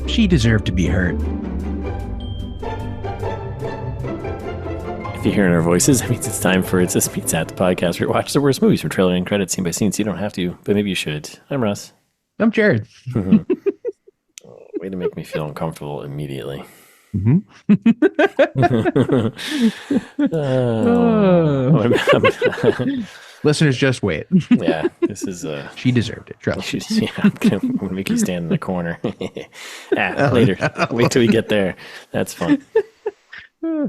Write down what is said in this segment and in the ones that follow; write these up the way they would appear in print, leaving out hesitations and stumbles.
She deserved to be hurt. If you're hearing our voices, that means it's time for It's This Meets That, the podcast where we watch the worst movies from trailer and credits scene by scene, so you don't have to, but maybe you should. I'm Russ. I'm Jared. Way to make me feel uncomfortable immediately. Mm-hmm. Listeners, just wait. Yeah, this is she deserved it. Trust me. Yeah, I'm gonna make you stand in the corner. Later. Wait till we get there. That's fun. Yeah.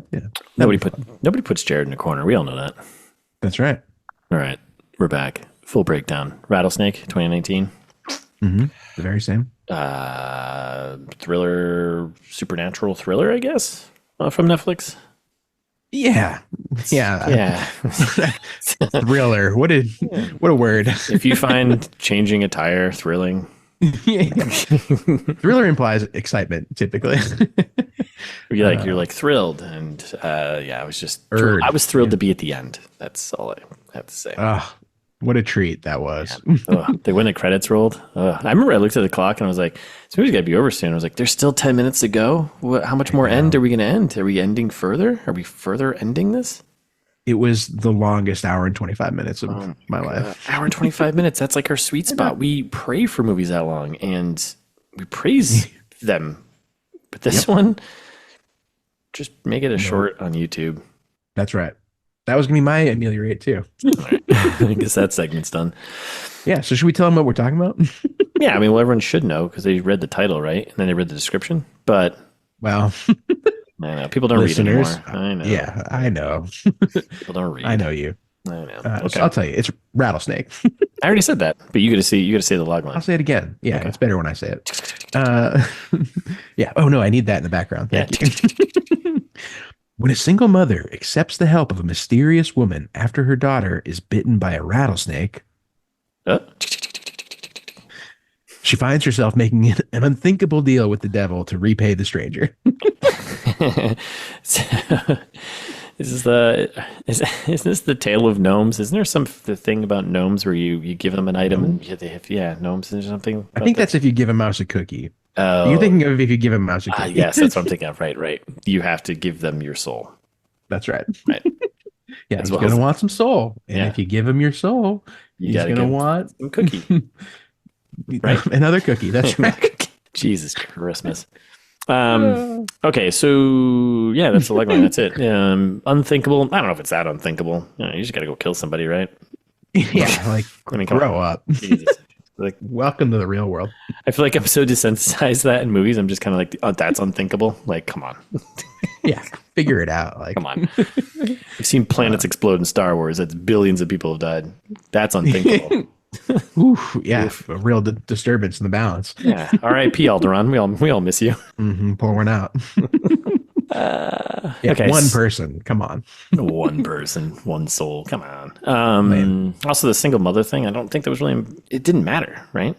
Nobody puts Jared in the corner. We all know that. That's right. All right, we're back. Full breakdown. Rattlesnake, 2019. Mm-hmm. The very same. Thriller, supernatural thriller, I guess, from Netflix. Yeah. Thriller. What a word. If you find changing a tire thrilling. Thriller implies excitement, typically. You're like thrilled, and I was thrilled to be at the end. That's all I have to say. What a treat that was. When the credits rolled, I remember I looked at the clock and I was like, this movie's got to be over soon. I was like, there's still 10 minutes to go. How much more end are we going to end? Are we ending further? Are we further ending this? It was the longest hour and 25 minutes of my life. Hour and 25 minutes. That's like our sweet spot. We pray for movies that long and we praise them. But this one, just make it a short on YouTube. That's right. That was going to be my ameliorate too. Right. I guess that segment's done. Yeah. So should we tell them what we're talking about? Yeah. I mean, well, everyone should know because they read the title, right? And then they read the description. But well, I know people don't read anymore. I know. Yeah, I know. People don't read. I know you. I know. Okay. So I'll tell you, it's Rattlesnake. I already said that, but you got to say the log line. I'll say it again. Yeah, okay. It's better when I say it. Yeah. Oh no, I need that in the background. Thank you. When a single mother accepts the help of a mysterious woman after her daughter is bitten by a rattlesnake, she finds herself making an unthinkable deal with the devil to repay the stranger. Is this the tale of gnomes? Isn't there the thing about gnomes where you give them an item and gnomes or something? I think that's if you give a mouse a cookie. You're thinking of if you give a mouse a cookie. Yes, that's what I'm thinking of. Right. You have to give them your soul. That's right. Right. Yeah, he's going to want some soul. And if you give him your soul, he's going to want some cookie. Right? Another cookie. That's right. Jesus Christmas. Okay, so yeah, that's the leg line. That's it. Unthinkable. I don't know if it's that unthinkable. You just got to go kill somebody, right? Yeah, grow up. Jesus. Like, welcome to the real world. I feel like I'm so desensitized to that in movies. I'm just kind of like, oh, that's unthinkable. Like, come on. Yeah, figure it out. Like, come on. You've seen planets explode in Star Wars. That's billions of people have died. That's unthinkable. Yeah, a real disturbance in the balance. Yeah. R.I.P. Alderaan. We all miss you. Mm-hmm, pour one out. Okay. One person. Come on. One person, one soul. Come on. Also, the single mother thing. I don't think that was really. It didn't matter, right?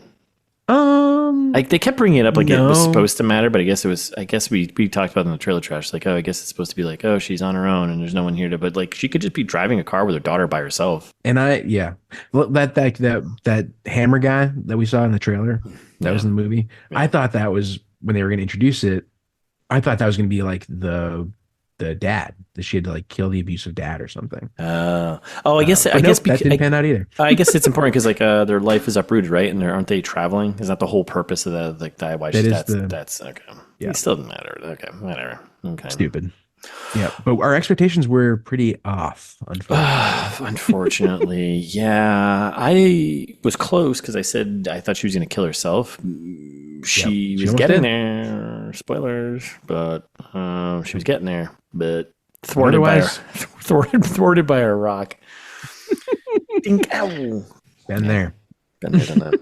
Like they kept bringing it up like it was supposed to matter, but I guess it was. I guess we talked about it in the trailer trash. Like, I guess it's supposed to be like, she's on her own and there's no one here to. But like, she could just be driving a car with her daughter by herself. And that hammer guy that we saw in the trailer, that was in the movie. Yeah. I thought that was when they were going to introduce it. I thought that was going to be like the dad, that she had to like kill the abusive dad or something. I guess that didn't pan out either. I guess it's important because like their life is uprooted, right? And aren't they traveling? Is that the whole purpose of that? Like that's okay. Yeah, it still doesn't matter. Okay, whatever. Okay, stupid. Yeah, but our expectations were pretty off. Unfortunately, yeah, I was close because I said I thought she was going to kill herself. She was getting there. Spoilers, but she was getting there, but thwarted by a rock. Been there, done that.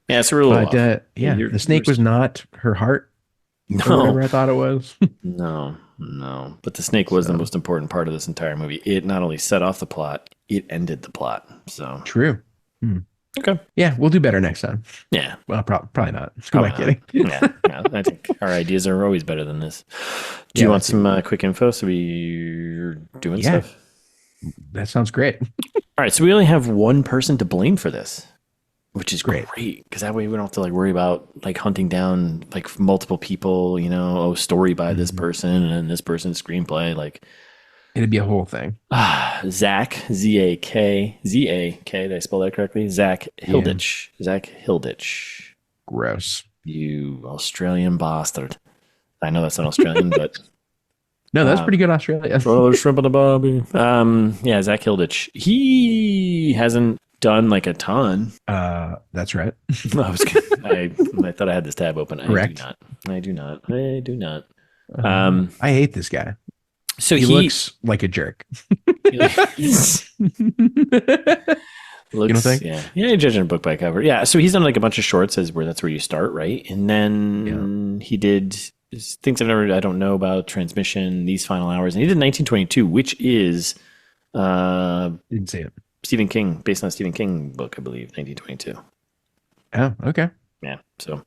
Yeah, it's a real. But the snake was not her heart. No, whatever I thought it was. No. But the snake was the most important part of this entire movie. It not only set off the plot, it ended the plot. So true. Okay. Yeah, we'll do better next time. Yeah. Well, probably not. Who am I kidding? Yeah, I think our ideas are always better than this. Do you want some quick info so we're doing stuff? That sounds great. All right, so we only have one person to blame for this. which is great because that way we don't have to like worry about like hunting down like multiple people, you know, story by this person and this person's screenplay. Like it'd be a whole thing. Zach, Z-A-K. Did I spell that correctly? Zach Hilditch. Yeah. Zach Hilditch. Gross. You Australian bastard. I know that's not Australian, but no, that's pretty good Australia. Shrimp on the barbie. Yeah, Zach Hilditch. He hasn't done like a ton. That's right. I thought I had this tab open. Correct. I do not. I hate this guy. So he looks like a jerk. Looks, you don't think? Yeah, you're judging a book by cover. Yeah, so he's done like a bunch of shorts that's where you start, right? And then he did things I don't know about, Transmission, These Final Hours, and he did 1922, which is didn't see it. Stephen King, based on a Stephen King book, I believe, 1922. Oh, okay. Yeah. So,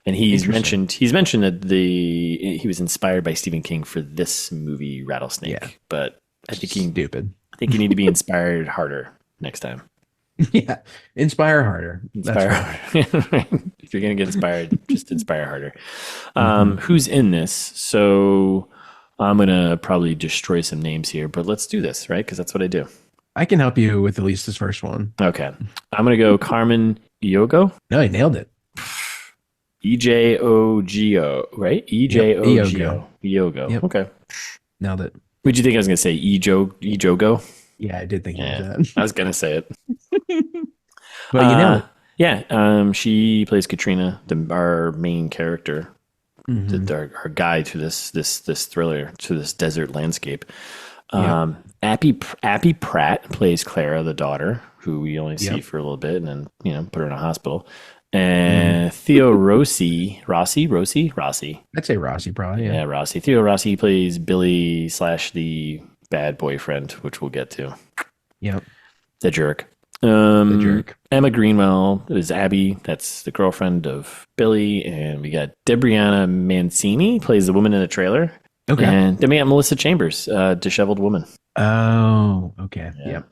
and he's mentioned that he was inspired by Stephen King for this movie Rattlesnake. Yeah. But I think stupid. I think you need to be inspired harder next time. Yeah, inspire harder. Inspire harder. If you're gonna get inspired, just inspire harder. Who's in this? So I'm gonna probably destroy some names here, but let's do this, right? Because that's what I do. I can help you with at least this first one. Okay, I'm gonna go Carmen Ejogo. No, he nailed it. Ejogo, right? Ejogo. Ejogo. Yep. Okay, nailed it. What'd you think I was gonna say? Ejogo. Yeah, I did think it was that. I was gonna say it. But you nailed it. Yeah. She plays Katrina, our main character, our guide through this thriller, to this desert landscape. Appy Pratt plays Clara, the daughter, who we only see for a little bit, and then put her in a hospital. And Theo Rossi. I'd say Rossi, probably. Yeah, Rossi. Theo Rossi plays Billy / the bad boyfriend, which we'll get to. Yep. The jerk. The jerk. Emma Greenwell is Abby. That's the girlfriend of Billy. And we got Debrianna Mansini plays the woman in the trailer. Okay. And then we got Melissa Chambers, disheveled woman. Oh, okay. Yeah. Yep.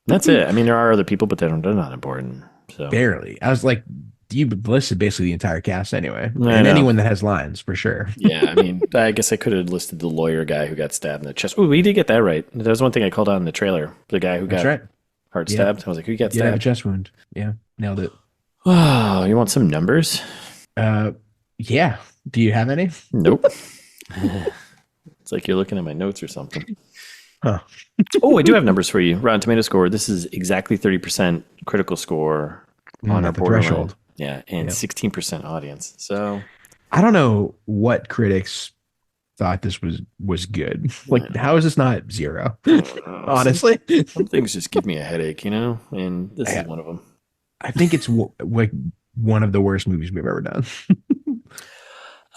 That's it. I mean, there are other people, but they're not important. So barely. I was like, you listed basically the entire cast anyway, and anyone that has lines for sure. Yeah, I mean, I guess I could have listed the lawyer guy who got stabbed in the chest. Oh, we did get that right. That was one thing I called out in the trailer. The guy who got heart stabbed. I was like, who got stabbed? Yeah, a chest wound. Yeah, nailed it. Oh, you want some numbers? Yeah. Do you have any? Nope. It's like you're looking at my notes or something. Huh. Oh, I do have numbers for you. Rotten Tomato score. This is exactly 30% critical score on our threshold. Yeah, and 16% audience. So I don't know what critics thought this was good. Like, how is this not 0? Honestly, some things just give me a headache, and this is one of them. I think it's like one of the worst movies we've ever done.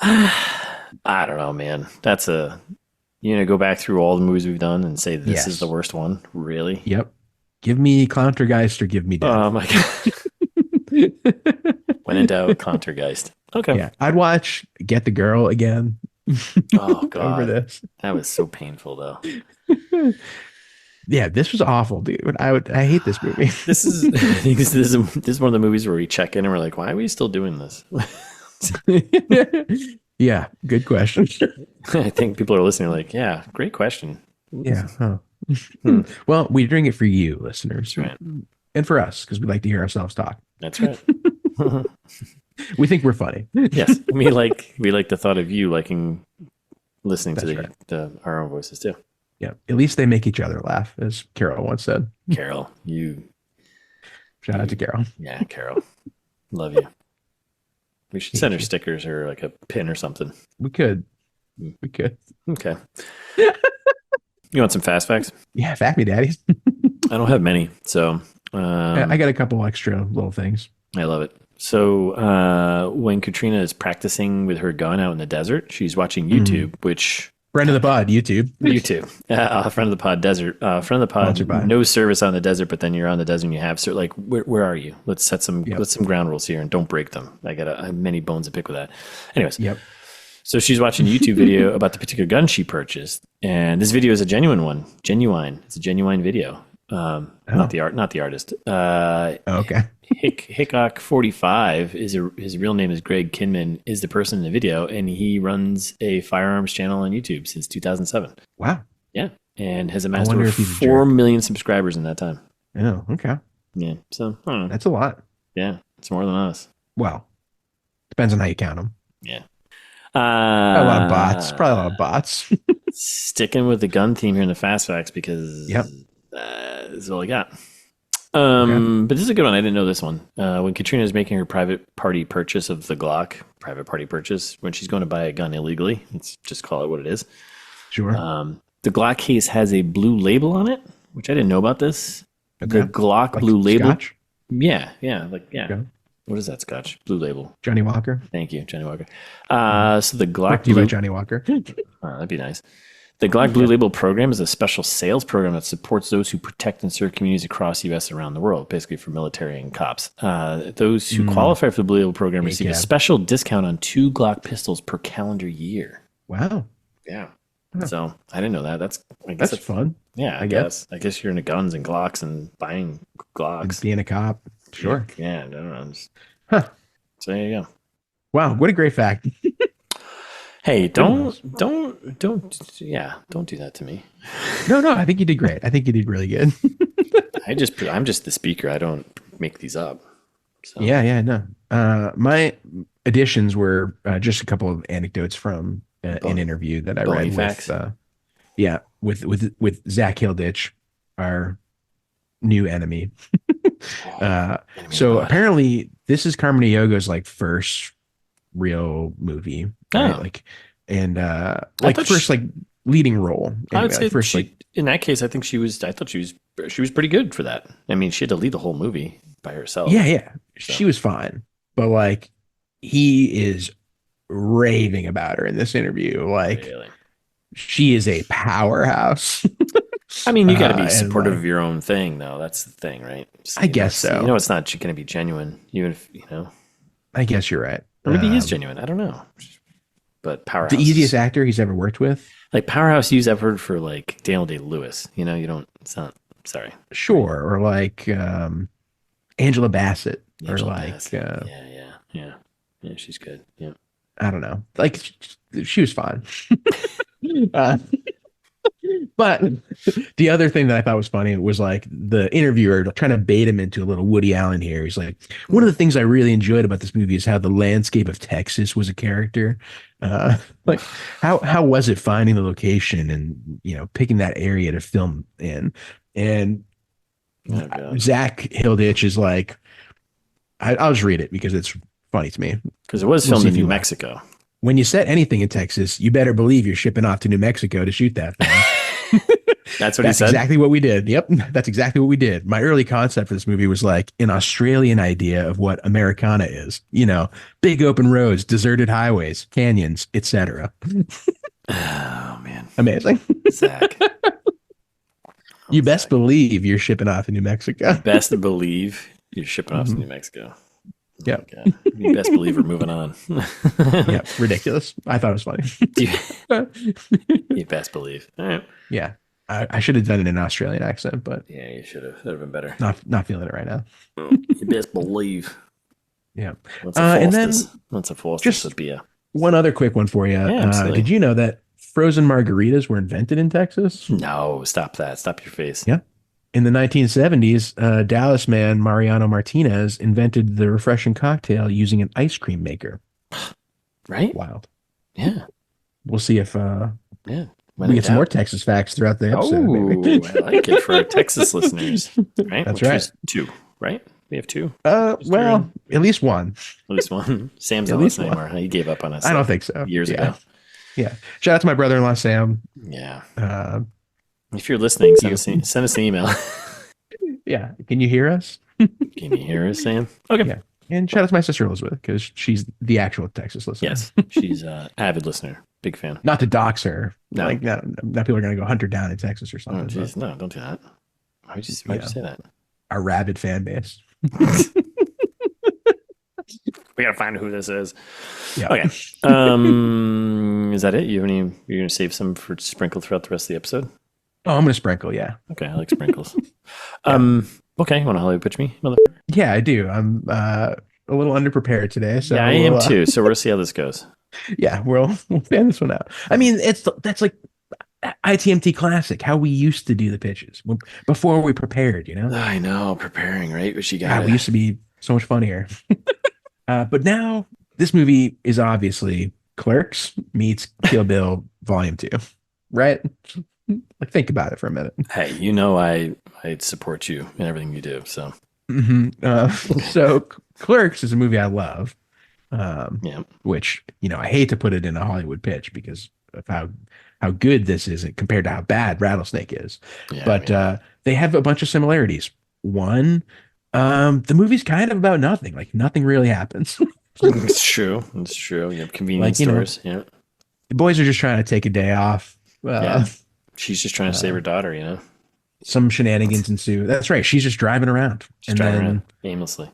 I don't know, man. That's go back through all the movies we've done and say this is the worst one. Really? Yep. Give me Clowntergeist or give me death. Oh my god. When in doubt, Clowntergeist. Okay. Yeah, I'd watch Get the Girl again. Oh god, over this. That was so painful, though. Yeah, this was awful, dude. I hate this movie. This is one of the movies where we check in and we're like, why are we still doing this? Yeah, good question. I think people are listening like, yeah, great question. Yeah. Huh. Well, we're doing it for you, listeners. Right. And for us, because we like to hear ourselves talk. That's right. We think we're funny. Yes. We like the thought of you liking listening to our own voices too. Yeah. At least they make each other laugh, as Carol once said. Carol, shout out to Carol. Yeah, Carol. Love you. We should send her stickers or like a pin or something. We could. Okay. You want some fast facts? Yeah, fact me, daddy. I don't have many, so I got a couple extra little things. I love it. So when Katrina is practicing with her gun out in the desert, she's watching YouTube, which friend of the pod, YouTube, friend of the pod, desert, friend of the pod, no service on the desert, but then you're on the desert and you have like, where are you? Let's set some ground rules here and don't break them. I have many bones to pick with that. Anyways. Yep. So she's watching a YouTube video about the particular gun she purchased. And this video is a genuine one. It's a genuine video. Not the artist. Okay. Hickok 45 his real name is Greg Kinman, is the person in the video, and he runs a firearms channel on YouTube since 2007. Wow. Yeah, and has amassed over 4 million subscribers in that time. Oh, okay. Yeah, so I don't know. That's a lot. Yeah, it's more than us. Well, depends on how you count them. Yeah. A lot of bots. Probably a lot of bots. Sticking with the gun theme here in the fast facts because this is all I got. But this is a good one. I didn't know this one. When Katrina is making her private party purchase of the Glock, when she's going to buy a gun illegally, let's just call it what it is. Sure. The Glock case has a blue label on it, which I didn't know about this. Okay. The Glock like blue label. Scotch? Yeah. Okay. What is that Scotch? Blue label. Johnny Walker. Thank you, Johnny Walker. So the Glock blue by Johnny Walker. That'd be nice. The Glock Blue Label program is a special sales program that supports those who protect and serve communities across the U.S. and around the world, basically for military and cops. Those who qualify for the Blue Label program receive a special discount on 2 Glock pistols per calendar year. Wow. Yeah. So I didn't know that. That's fun. Yeah, I guess. I guess you're into guns and Glocks and buying Glocks. And being a cop. Sure. Yeah, I don't know. So there you go. Wow, what a great fact. Hey, don't do that to me. No, I think you did great. I think you did really good. I'm just the speaker. I don't make these up. So. Yeah, no. My additions were just a couple of anecdotes from an interview that I read with Zach Hilditch, our new enemy. So apparently this is Carmen Ejogo's like first real movie, right? Like, and like first like leading role. I would say first in that case, I thought she was pretty good for that. I mean, she had to lead the whole movie by herself. Yeah. So. She was fine, but like he is raving about her in this interview. Like really? She is a powerhouse. I mean, you got to be supportive of your own thing, though. That's the thing, right? So, I guess so. You know, it's not going to be genuine, even if I guess you're right. Or maybe he is genuine. I don't know. But Powerhouse, the easiest actor he's ever worked with. Like Powerhouse, use I've heard for like Daniel Day-Lewis. You know, you don't. It's not. Sorry. Sure, or like Angela Bassett, Yeah, she's good. Yeah. I don't know. Like she was fine. But the other thing that I thought was funny was like the interviewer trying to bait him into a little Woody Allen here. He's like, one of the things I really enjoyed about this movie is how the landscape of Texas was a character. Like how was it finding the location and, picking that area to film in? And Zach Hilditch is like, I'll just read it because it's funny to me. Because it was filmed in New Mexico. When you set anything in Texas, you better believe you're shipping off to New Mexico to shoot that thing. That's what he said. Exactly what we did. Yep, that's exactly what we did. My early concept for this movie was like an Australian idea of what Americana is. Big open roads, deserted highways, canyons, etc. Oh man, amazing, Zach. You best believe you're shipping off to New Mexico. Best believe you're shipping off to New Mexico. Yeah. You best believe we're moving on. Yeah, ridiculous. I thought it was funny. You best believe. All right. Yeah. I should have done it in an Australian accent, but yeah, you should have. That would have been better. Not feeling it right now. You best believe. Yeah. And then once a Foster's a beer. One other quick one for you. Yeah, did you know that frozen margaritas were invented in Texas? No, stop that. Stop your face. Yeah. In the 1970s, Dallas man Mariano Martinez invented the refreshing cocktail using an ice cream maker. Right? Wild. Yeah. We'll see if we get some more Texas facts throughout the episode. Maybe. I like it for our Texas listeners. Right? That's right. 2, right? We have 2. Well, at least one. At least one. Sam's not listening anymore. He gave up on us. I don't think so. Years ago. Yeah. Shout out to my brother-in-law, Sam. Yeah. If you're listening, send us an email. Yeah. Can you hear us? Can you hear us, Sam? Okay. Yeah. And shout out to my sister Elizabeth because she's the actual Texas listener. Yes. She's an avid listener. Big fan. Not to dox her. No. Like, not people are going to go hunt her down in Texas or something. Oh, geez. No, don't do that. Why'd you say that? Our rabid fan base. We got to find who this is. Yeah. Okay. Is that it? You're going to save some for sprinkle throughout the rest of the episode? Oh, I'm gonna sprinkle. Yeah. Okay, I like sprinkles. Yeah. Okay, you want to Hollywood pitch me, mother? Yeah, I do. I'm a little underprepared today, so Yeah, I am too. So we'll see how this goes. yeah, we'll fan this one out. I mean, that's like ITMT classic, how we used to do the pitches before we prepared, you know? I know, preparing, right? But you God, we used to be so much funnier. But now this movie is obviously Clerks meets Kill Bill Volume 2, right? Like, think about it for a minute. Hey, you know I support you in everything you do. So So Clerks is a movie I love. yeah, Which, you know, I hate to put it in a Hollywood pitch because of how good this is compared to how bad Rattlesnake is. yeah. But they have a bunch of similarities. One, the movie's kind of about nothing. Like nothing really happens. it's true. It's true. You have convenience stores. Yeah, the boys are just trying to take a day off. yeah. She's just trying to save her daughter. You know, some shenanigans ensue. That's right. She's just driving around, just driving around aimlessly.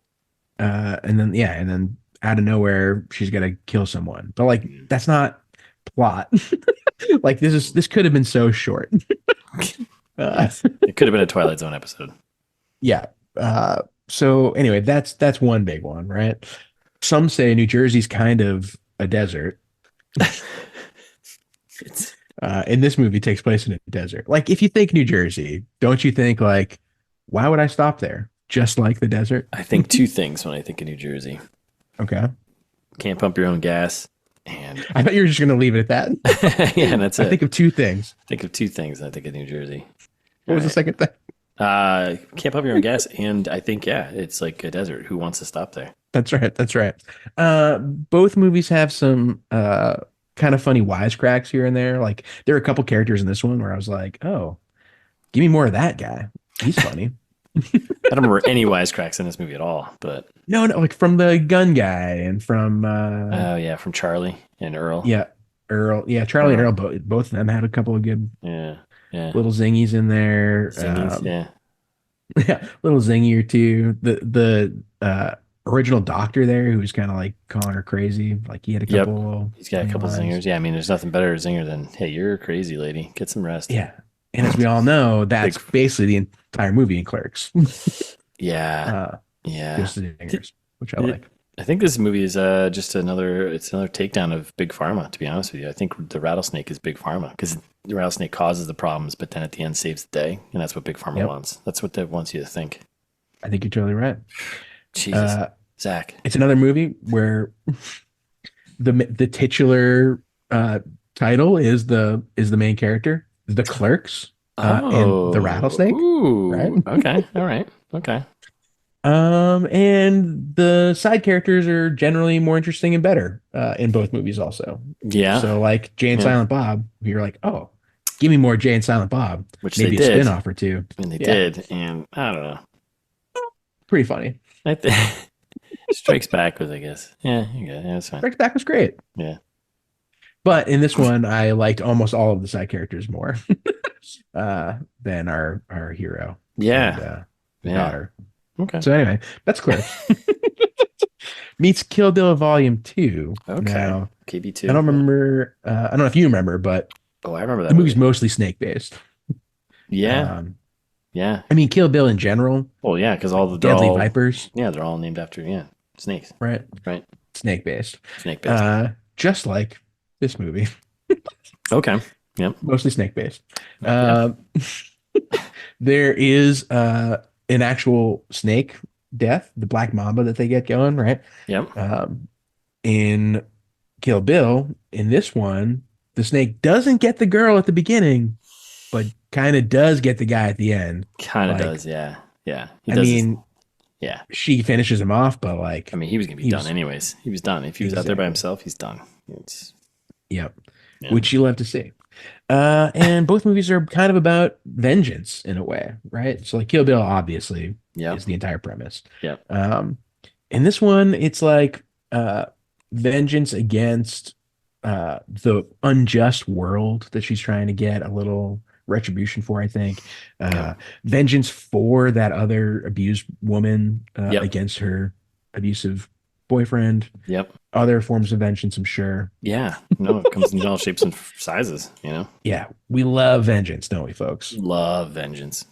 And then out of nowhere, she's got to kill someone. But like, that's not plot. Like this could have been so short. It could have been a Twilight Zone episode. Yeah. So anyway, that's one big one, right? Some say New Jersey's kind of a desert. And this movie takes place in a desert. Like, if you think New Jersey, don't you think like, why would I stop there? Just like the desert? I think two things when I think of New Jersey. Okay. Can't pump your own gas. And I thought you were just going to leave it at that. yeah, that's it. I think of two things. Think of two things. I think of New Jersey. What was the second thing? Can't pump your own gas. And I think, yeah, it's like a desert. Who wants to stop there? That's right. That's right. Both movies have some kind of funny wisecracks here and there. Like, there are a couple characters in this one where I was like, oh, give me more of that guy. He's funny. I don't remember any wisecracks in this movie at all, but no, like from the gun guy and from oh yeah, from Charlie and Earl. Yeah, Earl. Yeah, Charlie and Earl. Both of them had a couple of good little zingies in there. Zingies, yeah, little zingy or two. The original doctor there, who was kind of like calling her crazy. Like he had a couple. He's got a couple zingers. Yeah, I mean, there's nothing better zinger than, hey, you're crazy, lady. Get some rest. Yeah, and as we all know, that's basically the entire movie in Clerks. Yeah. Just the zingers, which I like. I think this movie is just another takedown of Big Pharma, to be honest with you. I think the Rattlesnake is Big Pharma because the Rattlesnake causes the problems, but then at the end saves the day. And that's what Big Pharma wants. That's what they wants you to think. I think you're totally right. Jesus. Zach. It's another movie where the titular title is the main character, the Clerks, and the Rattlesnake. Ooh, right? Okay. All right. Okay. And the side characters are generally more interesting and better in both movies also. Yeah. So like Jay and Silent Bob, you're like, oh, give me more Jay and Silent Bob. Which maybe they did. A spin-off or two. And they did. And I don't know. Pretty funny. I think Strikes Back was, I guess. Yeah, it's fine. Strikes Back was great. Yeah. But in this one, I liked almost all of the side characters more than our hero. Yeah. And, daughter. Okay. So anyway, that's clear. Meets Kill Bill Volume 2. Okay. Now, KB2. I don't remember. I don't know if you remember, but I remember that. The movie's mostly snake based. Yeah. Yeah. I mean, Kill Bill in general. Well, yeah, because all the Deadly Vipers. Yeah, they're all named after snakes. Right. Snake based. Just like this movie. Okay. Yep. Mostly snake based. There is an actual snake death, the black mamba that they get going, right? Yep. In Kill Bill, in this one, the snake doesn't get the girl at the beginning, but kind of does get the guy at the end. Kind of does, yeah. Yeah. Yeah. She finishes him off, but like... I mean, he was going to be done anyways. He was done. If he was out there by himself, he's done. Yep. Yeah. Which you love to see. And both movies are kind of about vengeance in a way, right? So like Kill Bill, obviously, is the entire premise. Yeah. In this one, it's like vengeance against the unjust world that she's trying to get a little retribution for, I think. Vengeance for that other abused woman against her abusive boyfriend. Yep. Other forms of vengeance, I'm sure. Yeah. No, it comes in all shapes and sizes, you know? Yeah. We love vengeance, don't we, folks? Love vengeance.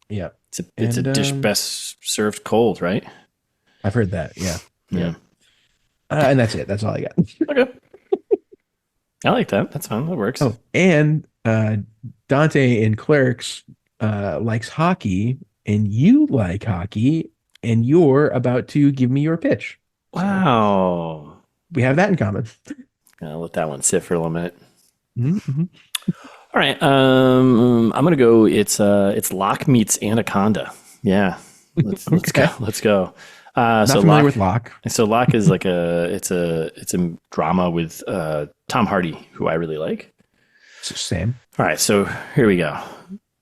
Yeah. It's a dish best served cold, right? I've heard that. Yeah. Yeah. And that's it. That's all I got. Okay. I like that. That's fine. That works. Oh, and Dante in Clerks likes hockey, and you like hockey, and you're about to give me your pitch. Wow. So we have that in common. I'll let that one sit for a little minute. Mm-hmm. All right. I'm gonna go. It's Locke meets Anaconda. Yeah. Let's go. Let's go. Not familiar with Locke. So Locke is like it's a drama with Tom Hardy, who I really like. Same. All right, so here we go.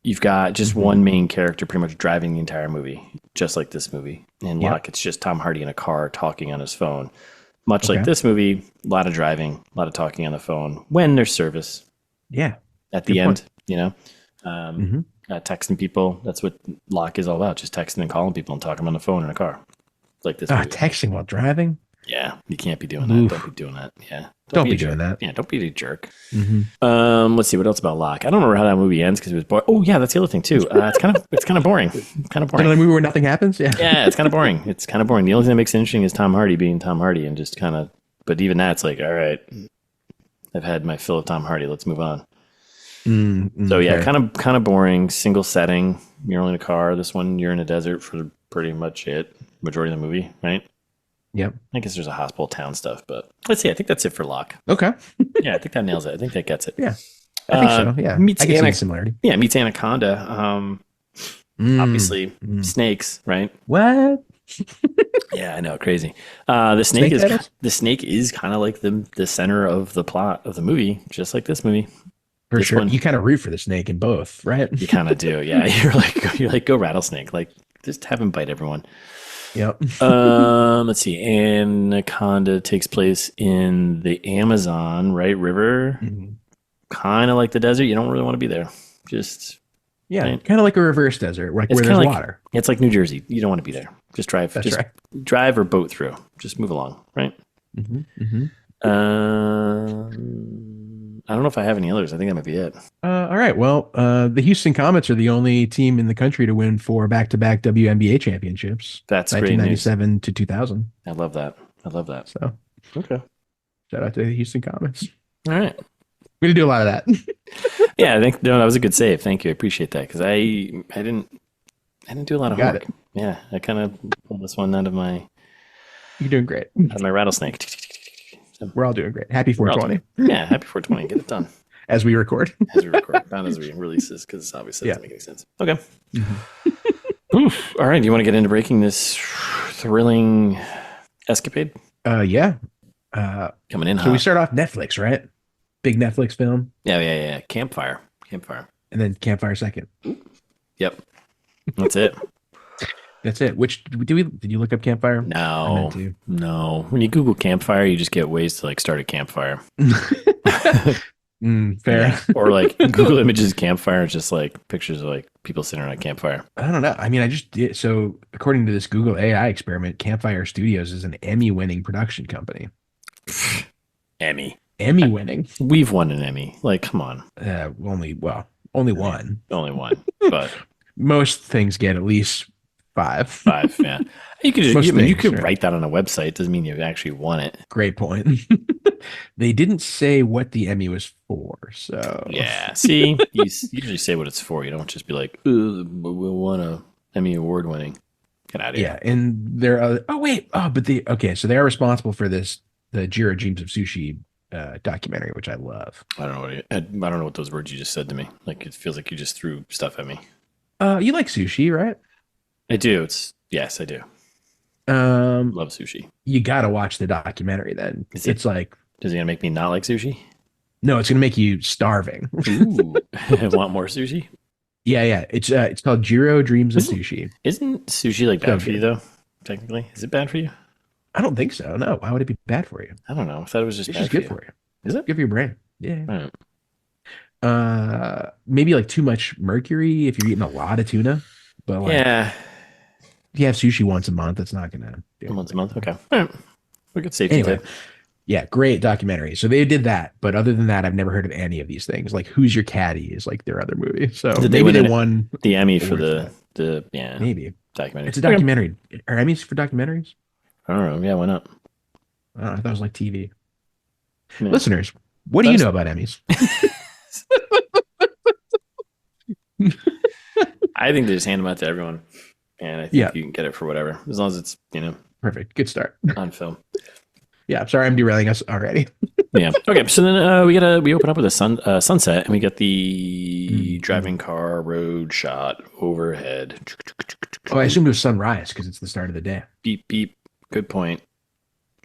You've got just one main character pretty much driving the entire movie, just like this movie. In Locke, it's just Tom Hardy in a car talking on his phone. Much like this movie, a lot of driving, a lot of talking on the phone when there's service. Yeah. At the end, you know, texting people. That's what Locke is all about, just texting and calling people and talking on the phone in a car. Like this. Texting while driving? Yeah, you can't be doing that. Oof. Don't be doing that. Yeah. Don't be doing that. Yeah, don't be a jerk. Let's see what else about Locke. I don't remember how that movie ends because it was boring. Oh yeah, that's the other thing too. It's kind of boring. Kind of boring. Another movie where nothing happens. Yeah. Yeah, it's kind of boring. It's kind of boring. The only thing that makes it interesting is Tom Hardy being Tom Hardy and just kind of. But even that's like, all right, I've had my fill of Tom Hardy. Let's move on. So yeah, kind of boring. Single setting. You're only in a car. This one, you're in a desert for pretty much it. Majority of the movie, right? Yep. I guess there's a hospital town stuff, but let's see. I think that's it for Locke. Okay. Yeah, I think that nails it. I think that gets it. Yeah. I think so. Yeah. Meets I can see similarity. Yeah, meets Anaconda. Obviously, snakes, right? What? Yeah, I know, crazy. The snake is kind of like the center of the plot of the movie, just like this movie. For sure. You kind of root for the snake in both, right? You kind of do. Yeah, you're like go rattlesnake, like just have him bite everyone. Yep. Let's see. Anaconda takes place in the Amazon, right? River. Kind of like the desert. You don't really want to be there. Just kind of like a reverse desert, where there's water. It's like New Jersey. You don't want to be there. Just drive. That's right. Drive or boat through. Just move along, right? I don't know if I have any others. I think that might be it. All right. Well, the Houston Comets are the only team in the country to win 4 back-to-back WNBA championships. That's great news. 1997 to 2000. I love that. So, okay. Shout out to the Houston Comets. All right. We're going to do a lot of that. Yeah, I think that was a good save. Thank you. I appreciate that because I didn't do a lot of homework. Yeah, I kind of pulled this one out of my. You're doing great. Out of my rattlesnake. So we're all doing great. Happy 420. Yeah, happy 420. Get it done. As we record. Not as we release this, because obviously it doesn't make any sense. Okay. Oof. All right. Do you want to get into breaking this thrilling escapade? Yeah. Coming in hot. So we start off Netflix, right? Big Netflix film. Yeah. Campfire. And then Campfire second. Yep. That's it. That's it. Did you look up Campfire? No. When you Google Campfire, you just get ways to like start a campfire. Fair. Yeah. Or like Google Images Campfire, it's just like pictures of like people sitting around a campfire. I don't know. I mean, I just did. So according to this Google AI experiment, Campfire Studios is an Emmy-winning production company. Emmy winning. We've won an Emmy. Like, come on. Only one. Only one. But most things get at least 5. Yeah. You could you could write that on a website. Doesn't mean you actually won it. Great point. They didn't say what the Emmy was for, so yeah. See, you usually say what it's for. You don't just be like, we won a Emmy award winning. Get out of here. Yeah, and they're so they are responsible for this, the Jiro Dreams of Sushi documentary, which I love. I don't know what those words you just said to me. Like it feels like you just threw stuff at me. You like sushi, right? I do. Yes, I do. Love sushi. You got to watch the documentary then. It's like, is it gonna make me not like sushi? No, it's gonna make you starving. Ooh, I want more sushi. Yeah. It's called Jiro Dreams of Sushi. Isn't sushi like bad for you though? Technically, is it bad for you? I don't think so. No, why would it be bad for you? I don't know. I thought it was just good for you. Is it good for your brain? Yeah. Right. Maybe like too much mercury if you're eating a lot of tuna. But like, yeah. if you have sushi once a month, it's not gonna do once a month. Okay. All right. a good safety tip. Yeah, great documentary. So they did that, but other than that, I've never heard of any of these things. Like Who's Your Caddy is like their other movie. So maybe they won the Emmy for the maybe documentary. It's a documentary. Are Emmys for documentaries? I don't know. Yeah, why not? I thought it was like TV. Yeah. Listeners, what do you know about Emmys? I think they just hand them out to everyone, and I think you can get it for whatever, as long as it's perfect. Good start on film. Yeah, I'm sorry I'm derailing us already. Yeah. Okay. So then we open up with a sunset, and we get the driving car road shot overhead. Oh, I assumed it was sunrise because it's the start of the day. Beep beep. Good point.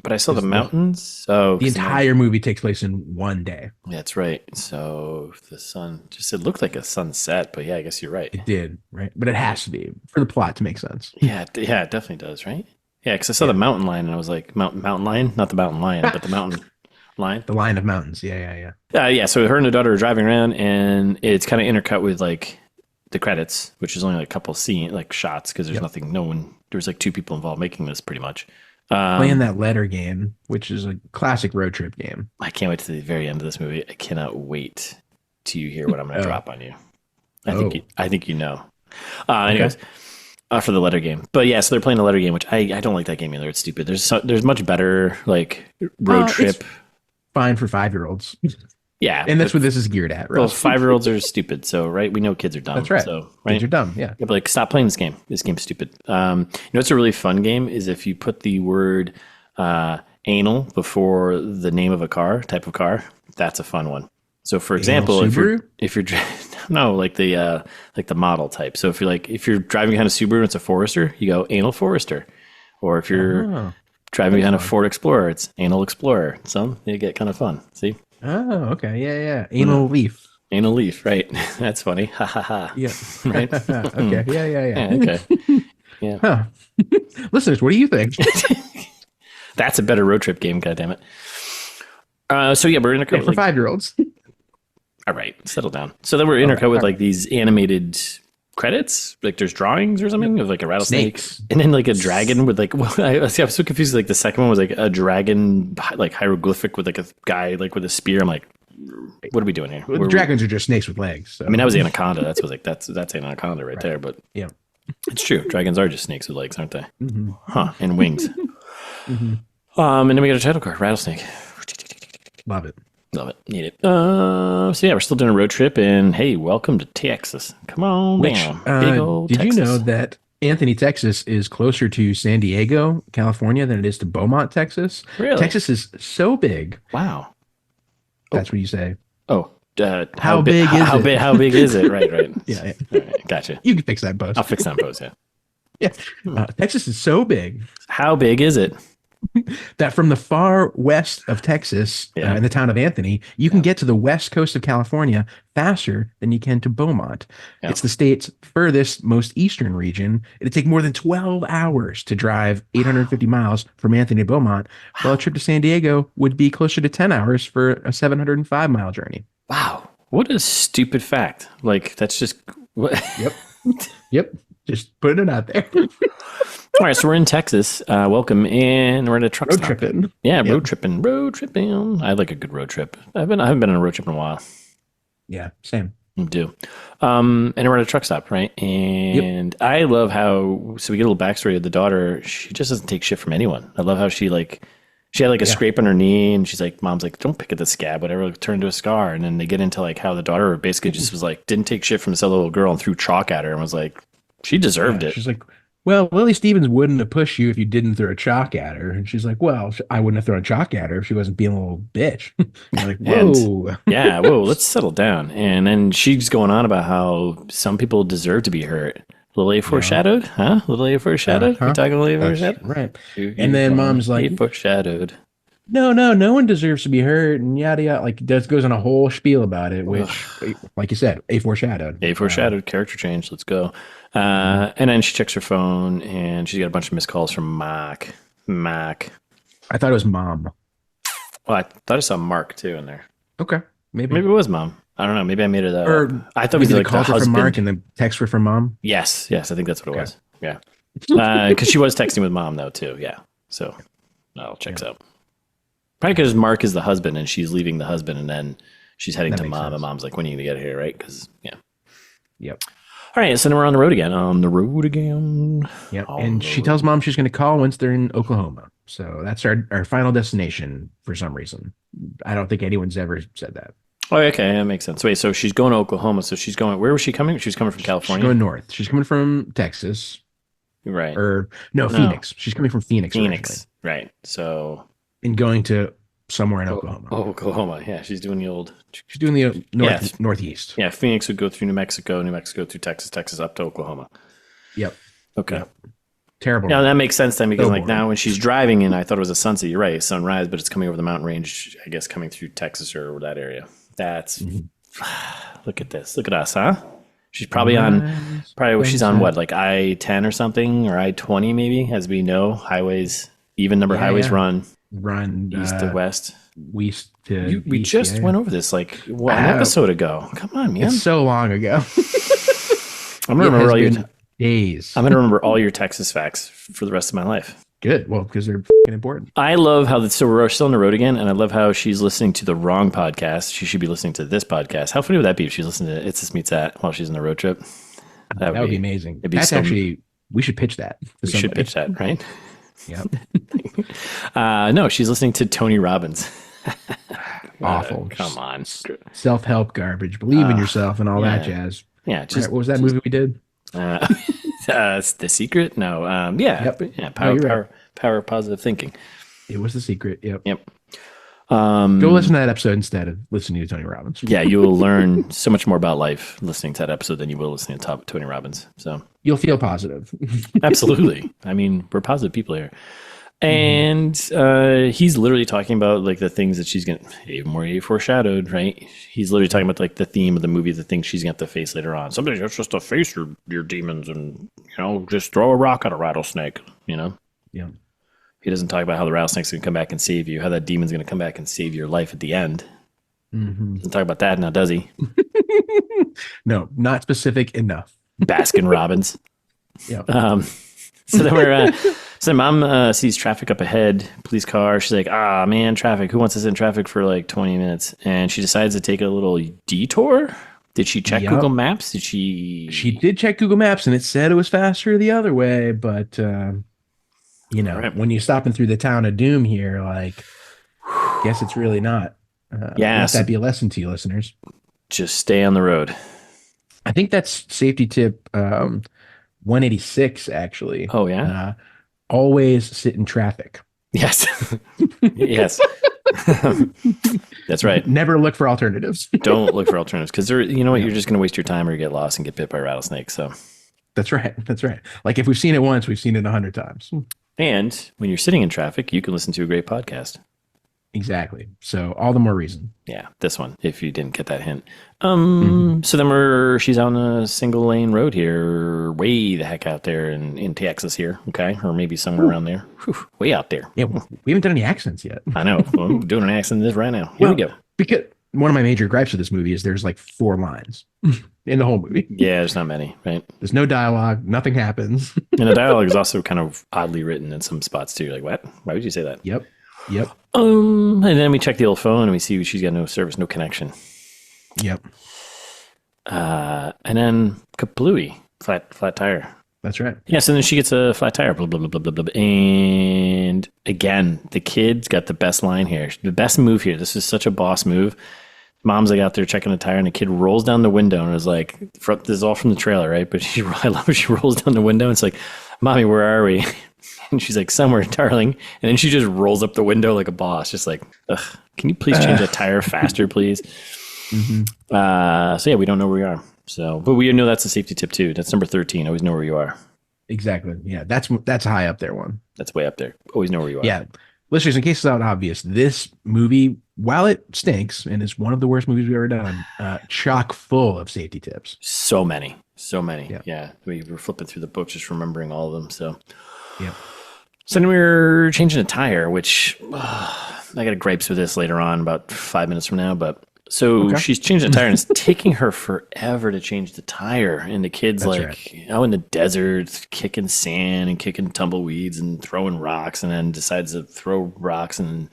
But I saw the mountains. Oh, the entire movie takes place in one day. Yeah, that's right. So the sun it looked like a sunset, but yeah, I guess you're right. It did, right? But it has to be for the plot to make sense. Yeah, it definitely does, right? Yeah, because I saw the mountain lion and I was like, mountain lion, not the mountain lion, but the mountain lion. The line of mountains. Yeah. Yeah. So her and the daughter are driving around, and it's kind of intercut with like the credits, which is only like a couple scene like shots because there's nothing. There was like two people involved making this pretty much. Playing that letter game, which is a classic road trip game. I can't wait to the very end of this movie. I cannot wait to hear what I'm going to drop on you. I think you know. Anyways, for the letter game, but yeah, so they're playing the letter game, which I don't like that game either. It's stupid. There's much better like road trip. Fine for 5-year-olds. Yeah, and that's what this is geared at. Right? Well, 5-year-olds are stupid, so right, we know kids are dumb. That's right. So kids are dumb. Yeah. But like, stop playing this game. This game's stupid. What's a really fun game is if you put the word anal before the name of a type of car. That's a fun one. So, for example, if you're no, like the model type. So if you're driving behind a Subaru and it's a Forester, you go anal Forester, or if you're driving behind a Ford Explorer, it's anal Explorer. So you get kind of fun. See. Oh, okay. Yeah. Anal leaf. Anal leaf, right. That's funny. Ha ha ha. Yeah. Right? Okay. Yeah. Okay. Yeah. Huh. Listeners, what do you think? That's a better road trip game, goddammit. So yeah, we're intercut for 5-year-olds. All right, settle down. So then we're intercut with like these animated credits, like there's drawings or something of like a rattlesnake, and then like a dragon with like. I was so confused. Like the second one was like a dragon, like hieroglyphic with like a guy like with a spear. I'm like, what are we doing here? Well, dragons are just snakes with legs. So. I mean, that was anaconda. That's anaconda right there. But yeah, it's true. Dragons are just snakes with legs, aren't they? Mm-hmm. Huh? And wings. And then we got a title card, rattlesnake. Love it. Need it. So yeah, we're still doing a road trip, and hey, welcome to Texas. Come on down. Big old did Texas. You know that Anthony, Texas is closer to San Diego, California than it is to Beaumont, Texas? Really? Texas is so big. Wow. That's what you say. Oh, how big is it? How big is it? Right. Yeah. Right, gotcha. You can fix that post. I'll fix that post, yeah. Yeah. Texas is so big. How big is it? That from the far west of Texas, in the town of Anthony, you can get to the west coast of California faster than you can to Beaumont. Yeah. It's the state's furthest, most eastern region. It'd take more than 12 hours to drive 850 miles from Anthony to Beaumont, while a trip to San Diego would be closer to 10 hours for a 705-mile journey. Wow. What a stupid fact. Like, that's just... What? Yep. Just putting it out there. All right, so we're in Texas. Welcome, and we're at a truck stop. Tripping. Yeah, road tripping. I like a good road trip. I haven't been on a road trip in a while. Yeah, same. I do. And we're at a truck stop, right? And I love how, so we get a little backstory of the daughter. She just doesn't take shit from anyone. I love how she had like a scrape on her knee, and she's like, mom's like, don't pick at the scab, whatever, like, turn into a scar. And then they get into like how the daughter basically just was like, didn't take shit from this other little girl and threw chalk at her and was like, she deserved it. She's like, well, Lily Stevens wouldn't have pushed you if you didn't throw a chalk at her. And she's like, well, I wouldn't have thrown a chalk at her if she wasn't being a little bitch. You're like, whoa. Let's settle down. And then she's going on about how some people deserve to be hurt. Little A foreshadowed? Huh? Little A foreshadowed? You talking Little A foreshadowed? Right. And then mom's like, A foreshadowed. No one deserves to be hurt, and yada yada. Like, that goes on a whole spiel about it, which, like you said, A foreshadowed. Character change. Let's go. And then she checks her phone, and she's got a bunch of missed calls from Mac. I thought it was mom. Well, I thought I saw Mark too in there. Okay, maybe it was mom. I don't know. Maybe I made it up. Or I thought we did like the husband from Mark and the text were from mom. Yes. I think that's what it was. Yeah. Because she was texting with mom though too. Yeah. So. That checks out. Probably because Mark is the husband and she's leaving the husband, and then she's heading to mom, and mom's like, when are you going to get here, right? Because, yeah. Yep. All right, so then we're on the road again. Yep. And she tells mom she's going to call once they're in Oklahoma. So that's our final destination for some reason. I don't think anyone's ever said that. Oh, okay. That makes sense. Wait, so she's going to Oklahoma. So she's going, where was she coming? She was coming from California? She's going north. She's coming from Texas. Right. Or, no, Phoenix. She's coming from Phoenix. Phoenix. Originally. Right. So. And going to somewhere in Oklahoma. Oklahoma. Yeah. She's doing the old. She's doing the northeast. Yeah. Phoenix would go through New Mexico through Texas, Texas up to Oklahoma. Yep. Okay. Yep. Terrible. Yeah, that makes sense then, because now when she's driving in, I thought it was a sunset. You're right, sunrise, but it's coming over the mountain range, I guess, coming through Texas or that area. That's look at this. Look at us, huh? She's probably she's on what, like I-10 or something, or I-20 maybe, as we know. Highways, even number highways run east to west. We just went over this like an episode ago. Come on, man. It's so long ago. I'm gonna remember all your days. I'm gonna remember all your Texas facts for the rest of my life. Good. Well, because they're important. I love how so we're still on the road again, and I love how she's listening to the wrong podcast. She should be listening to this podcast. How funny would that be if she's listening to It's This Meets That while she's on the road trip? That would be amazing. That's actually, we should pitch that. We should pitch that, right? Yeah. No, she's listening to Tony Robbins. Awful. Come on. Self-help garbage. Believe in yourself and all that jazz. Yeah. What was that movie we did? The Secret? No. Power of positive thinking. It was The Secret. Yep. Go listen to that episode instead of listening to Tony Robbins. Yeah, you will learn so much more about life listening to that episode than you will listening to Tony Robbins. So you'll feel positive. Absolutely. I mean, we're positive people here. And he's literally talking about like the things that she's going to, even more foreshadowed, right? He's literally talking about like the theme of the movie, the things she's going to have to face later on. Sometimes it's just to face your demons and, just throw a rock at a rattlesnake, Yeah. He doesn't talk about how the rattlesnake's going to come back and save you, how that demon's going to come back and save your life at the end. Doesn't talk about that now, does he? No, not specific enough. Baskin Robbins. Yeah. So then so mom sees traffic up ahead, police car. She's like, man, traffic. Who wants to sit in traffic for like 20 minutes? And she decides to take a little detour. Did she check Google Maps? She did check Google Maps, and it said it was faster the other way. But, when you're stopping through the town of Doom here, like, guess it's really not. Let that be a lesson to you, listeners. Just stay on the road. I think that's safety tip 186, actually. Oh, yeah? Always sit in traffic. Yes. Yes. That's right. Never look for alternatives. Don't look for alternatives, because you're just going to waste your time or get lost and get bit by a rattlesnake. So that's right. Like if we've seen it once, we've seen it 100 times. And when you're sitting in traffic, you can listen to a great podcast. Exactly. So all the more reason. Yeah, this one, if you didn't get that hint. So then she's on a single lane road here, way the heck out there in Texas here, okay? Or maybe somewhere around there. Whew, way out there. Yeah, we haven't done any accents yet. I know. I'm doing an accent in this right now. Here we go. Because one of my major gripes with this movie is there's like 4 lines in the whole movie. Yeah, there's not many, right? There's no dialogue. Nothing happens. And the dialogue is also kind of oddly written in some spots too. You're like, what? Why would you say that? Yep. And then we check the old phone and we see she's got no service, no connection. Yep. And then kaplooey, flat tire. That's right. Yeah, so then she gets a flat tire, blah, blah, blah, blah, blah, blah. And again, the kid's got the best line here. The best move here. This is such a boss move. Mom's like out there checking the tire, and the kid rolls down the window and is like, this is all from the trailer, right? But I love it. She rolls down the window and it's like, Mommy, where are we? And she's like, somewhere, darling. And then she just rolls up the window like a boss, just like, ugh, can you please change that tire faster, please? So yeah, we don't know where we are. So, but we know that's a safety tip too. That's number 13. Always know where you are. Exactly. Yeah, that's high up there one. That's way up there. Always know where you are. Yeah. Listeners, in case it's not obvious, this movie, while it stinks and is one of the worst movies we've ever done, chock full of safety tips. So many. Yeah. We were flipping through the books, just remembering all of them. So, yeah. So then we were changing a tire, which I got gripes with this later on, about 5 minutes from now. But So she's changing the tire, and it's taking her forever to change the tire. And the kid's out in the desert, kicking sand and kicking tumbleweeds and throwing rocks, and then decides to throw rocks. And,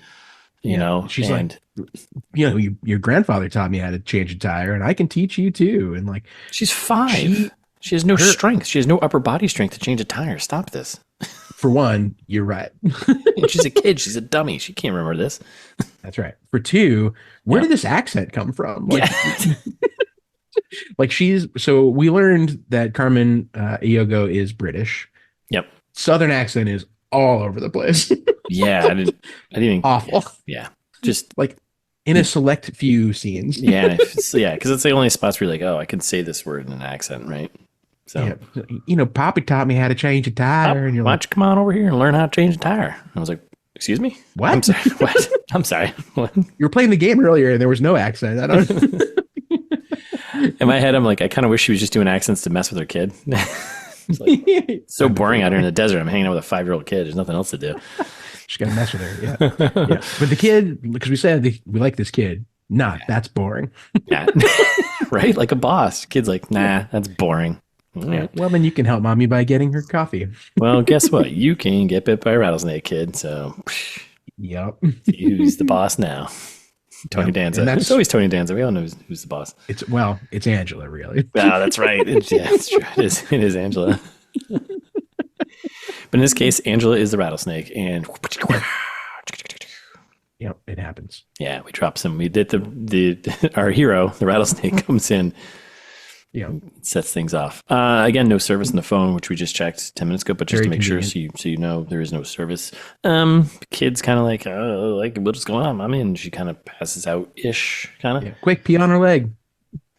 you know, she's like, you know, your grandfather taught me how to change a tire, and I can teach you too. And like, she's 5. She has no strength. She has no upper body strength to change a tire. Stop this. For one, you're right. She's a kid. She's a dummy. She can't remember this. That's right. For two, where did this accent come from? Like, like so we learned that Carmen Ejogo is British. Yep. Southern accent is all over the place. Yeah. I didn't even. Awful. Yeah. Just like in a select few scenes. Yeah. Yeah. Because it's the only spots where you're like, oh, I can say this word in an accent, right? So, you know, Poppy taught me how to change a tire, and you're why don't you come on over here and learn how to change a tire? I was like, excuse me? What? I'm sorry. What? I'm sorry. What? You were playing the game earlier, and there was no accent. I don't. In my head, I'm like, I kind of wish she was just doing accents to mess with her kid. It's like, so boring out here in the desert. I'm hanging out with a 5-year-old kid. There's nothing else to do. Just gotta mess with her. Yeah. But the kid, because we said we like this kid. That's boring. Yeah. Right? Like a boss. Kid's like, nah, that's boring. Yeah. Well, then you can help mommy by getting her coffee. Well, guess what? You can get bit by a rattlesnake, kid. So, yep. Who's the boss now? Tony Danza. It's always Tony Danza. We all know who's the boss. It's Angela, really. Oh, that's right. It's true. It is Angela. But in this case, Angela is the rattlesnake, and yep, it happens. Yeah, we drop some. We did our hero, the rattlesnake, comes in. Yeah, sets things off. Again, no service on the phone, which we just checked 10 minutes ago, but just Very to make convenient. sure, so you know there is no service. Kid's kind of like, what's going on, mommy? And she kind of passes out ish, kind of. Yeah. Quick, pee on her leg.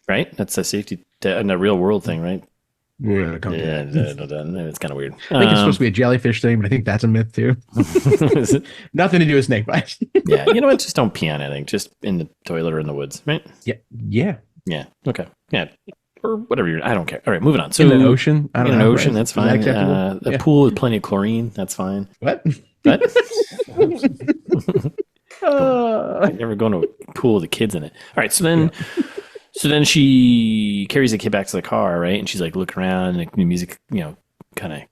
Right, that's a safety and a real world thing, right? Yeah, it's kind of weird. I think it's supposed to be a jellyfish thing, but I think that's a myth too. Is it? Nothing to do with snake bites. Yeah, you know what? Just don't pee on anything. Just in the toilet or in the woods, right? Yeah. Okay. Yeah. Or whatever I don't care. All right, moving on. So in an ocean, I don't know. In an ocean, that's fine. A pool with plenty of chlorine, that's fine. What? I never go to a pool with the kids in it. All right, so then she carries the kid back to the car, right? And she's like looking around, and the music, kind of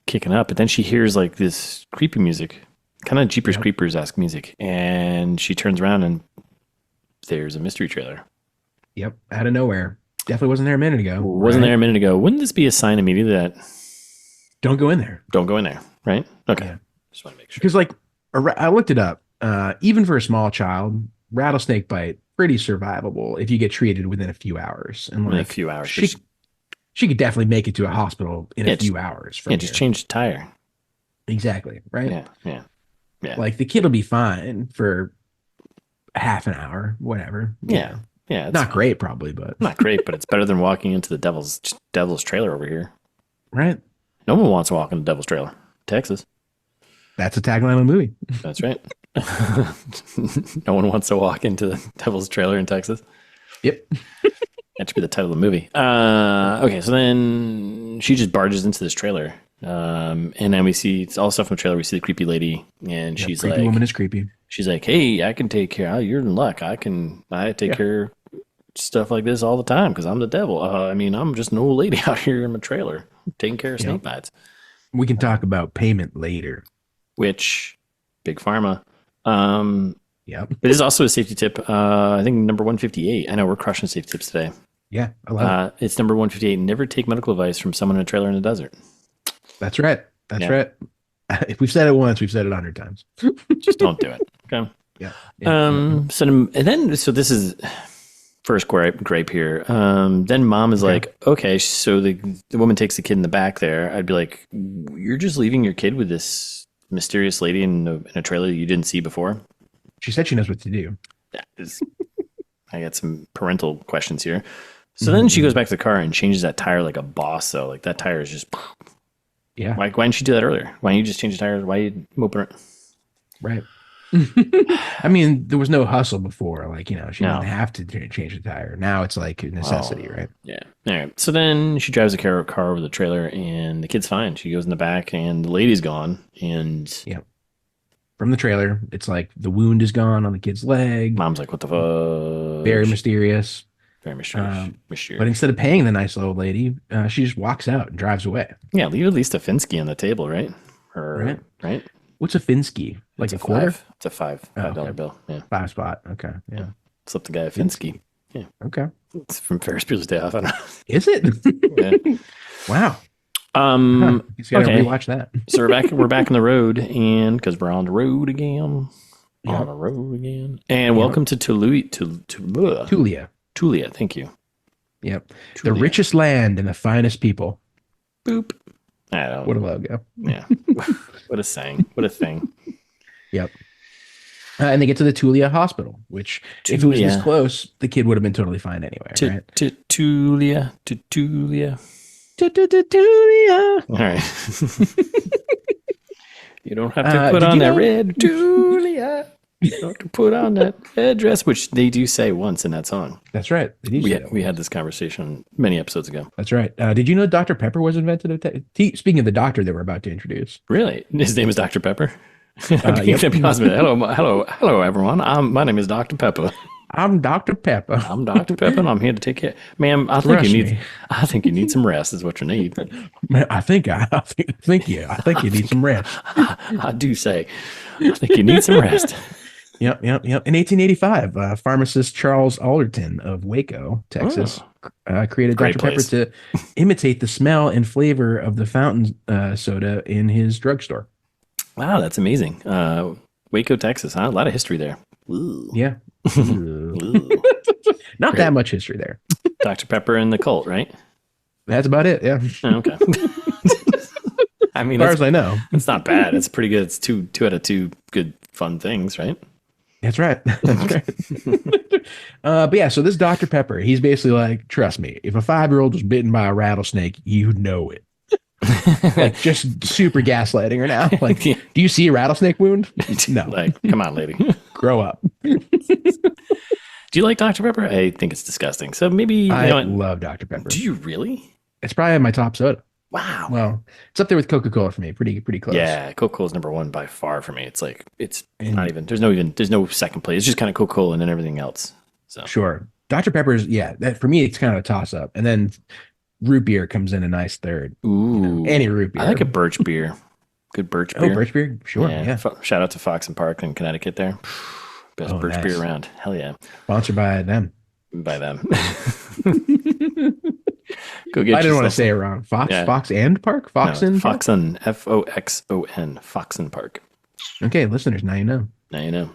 kicking up. But then she hears like this creepy music, kind of Jeepers Creepers-esque music, and she turns around and there's a mystery trailer. Yep, out of nowhere. Definitely wasn't there a minute ago. Wasn't there a minute ago. Wouldn't this be a sign immediately that don't go in there? Don't go in there, right? Okay. Yeah. Just want to make sure. Because I looked it up. Even for a small child, rattlesnake bite pretty survivable if you get treated within a few hours. And within a few hours, she could definitely make it to a hospital in a few hours. Just change the tire. Exactly. Right. Yeah. Like the kid will be fine for half an hour, whatever. Yeah. Yeah, not great, probably, but not great, but it's better than walking into the devil's trailer over here. Right. No one wants to walk in the devil's trailer. Texas. That's a tagline of the movie. That's right. No one wants to walk into the devil's trailer in Texas. Yep. That should be the title of the movie. Okay, so then she just barges into this trailer. And then we see it's all stuff from the trailer. We see the creepy lady, and she's creepy woman is creepy. She's like, "Hey, I can take care. You're in luck. I take care of stuff like this all the time because I'm the devil. I'm just an old lady out here in my trailer taking care of snake bites." We can talk about payment later. Which, big pharma. Yeah. It is also a safety tip. I think number 158. I know we're crushing safety tips today. Yeah, I love it. It's number 158. Never take medical advice from someone in a trailer in the desert. That's right. That's right. If we've said it once, we've said it 100 times. Just don't do it. Okay. Yeah. So this is first gripe here. Then mom is like, okay, so the woman takes the kid in the back there. I'd be like, you're just leaving your kid with this mysterious lady in a trailer you didn't see before? She said she knows what to do. I got some parental questions here. So then she goes back to the car and changes that tire like a boss, though. Like that tire is just... Yeah. Why didn't she do that earlier? Why didn't you just change the tires? Why you open it? Right. I mean, there was no hustle before. Like, she didn't have to change the tire. Now it's like a necessity, right? Yeah. All right. So then she drives the car over the trailer and the kid's fine. She goes in the back and the lady's gone. And from the trailer. It's like the wound is gone on the kid's leg. Mom's like, what the fuck? Very mysterious. Very mysterious. But instead of paying the nice old lady, she just walks out and drives away. Yeah, leave at least a Finsky on the table, right? Right? What's a Finsky? Like a quarter? It's a $5 bill. Yeah. 5 spot. Okay. Yeah. Slip the guy a Finsky. Yeah. Okay. It's from Ferris Bueller's Day Off. I don't know. Is it? Yeah. Wow. You gotta rewatch that. So we're back on the road, and because we're on the road again. Yep. On the road again. And welcome to Tulia. Tulia, thank you. Yep. Tulia. The richest land and the finest people. Boop. I don't. What a logo. Yeah. What a saying. What a thing. Yep. And they get to the Tulia hospital, which if it was this close, the kid would have been totally fine anyway, right? Tulia. All right. You don't have to put on that red Tulia. You don't have to put on that red dress, which they do say once in that song. That's right. We had this conversation many episodes ago. That's right. Did you know Dr. Pepper was invented? Speaking of the doctor that we're about to introduce. Really? His name is Dr. Pepper? Hello, everyone. My name is Dr. Pepper. I'm Dr. Pepper. I'm Dr. Pepper, and I'm here to take care. Ma'am, I think you need some rest. Is what you need. Man, I think you need some rest. I do say, I think you need some rest. Yep. In 1885, pharmacist Charles Alderton of Waco, Texas, created Dr. Pepper to imitate the smell and flavor of the fountain soda in his drugstore. Wow, that's amazing. Waco, Texas, huh? A lot of history there. Ooh. Yeah. Not that much history there. Dr. Pepper and the cult, right? That's about it, yeah. Okay. I mean, as far as I know. It's not bad. It's pretty good. It's two out of two good, fun things, right? That's right. That's right. But yeah, so this Dr. Pepper, he's basically like, trust me, if a 5-year-old was bitten by a rattlesnake, you know it. Like, just super gaslighting her now. Like, do you see a rattlesnake wound? No. Like, come on, lady. Grow up. Do you like Dr. Pepper? I think it's disgusting. So maybe I love Dr. Pepper. Do you really? It's probably my top soda. Wow. Well, it's up there with Coca-Cola for me. Pretty close. Yeah, Coca-Cola is number one by far for me. It's like not even. There's no second place. It's just kind of Coca-Cola and then everything else. So sure, Dr. Pepper's that for me it's kind of a toss up, and then root beer comes in a nice third. Ooh, any root beer. I like a birch beer. Good birch beer. Oh, birch beer, sure. Yeah. Shout out to Fox and Park in Connecticut there. Best birch beer around. Hell yeah. Sponsored by them. By them. Go get. I didn't want to say it wrong. Fox and Park. Foxon, Foxon, Foxon Park. Okay, listeners, now you know. Now you know.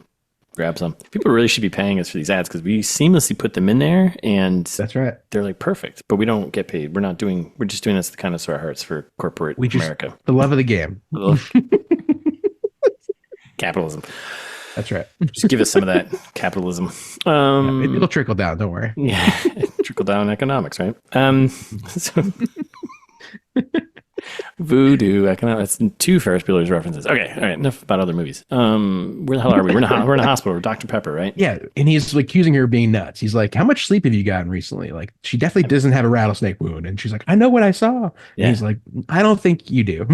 Grab some. People really should be paying us for these ads because we seamlessly put them in there, and that's right. They're like perfect, but we don't get paid. We're just doing this to kind of our hearts for corporate America. The love of the game. Capitalism. That's right. Just give us some of that capitalism. It'll trickle down. Don't worry. Yeah, trickle down economics, right? So voodoo economics. That's 2 Ferris Bueller's references. Okay, all right. Enough about other movies. Where the hell are we? We're in a hospital with Dr. Pepper, right? Yeah, and he's like accusing her of being nuts. He's like, "How much sleep have you gotten recently?" Like, she definitely doesn't have a rattlesnake wound, and she's like, "I know what I saw." Yeah. And he's like, "I don't think you do."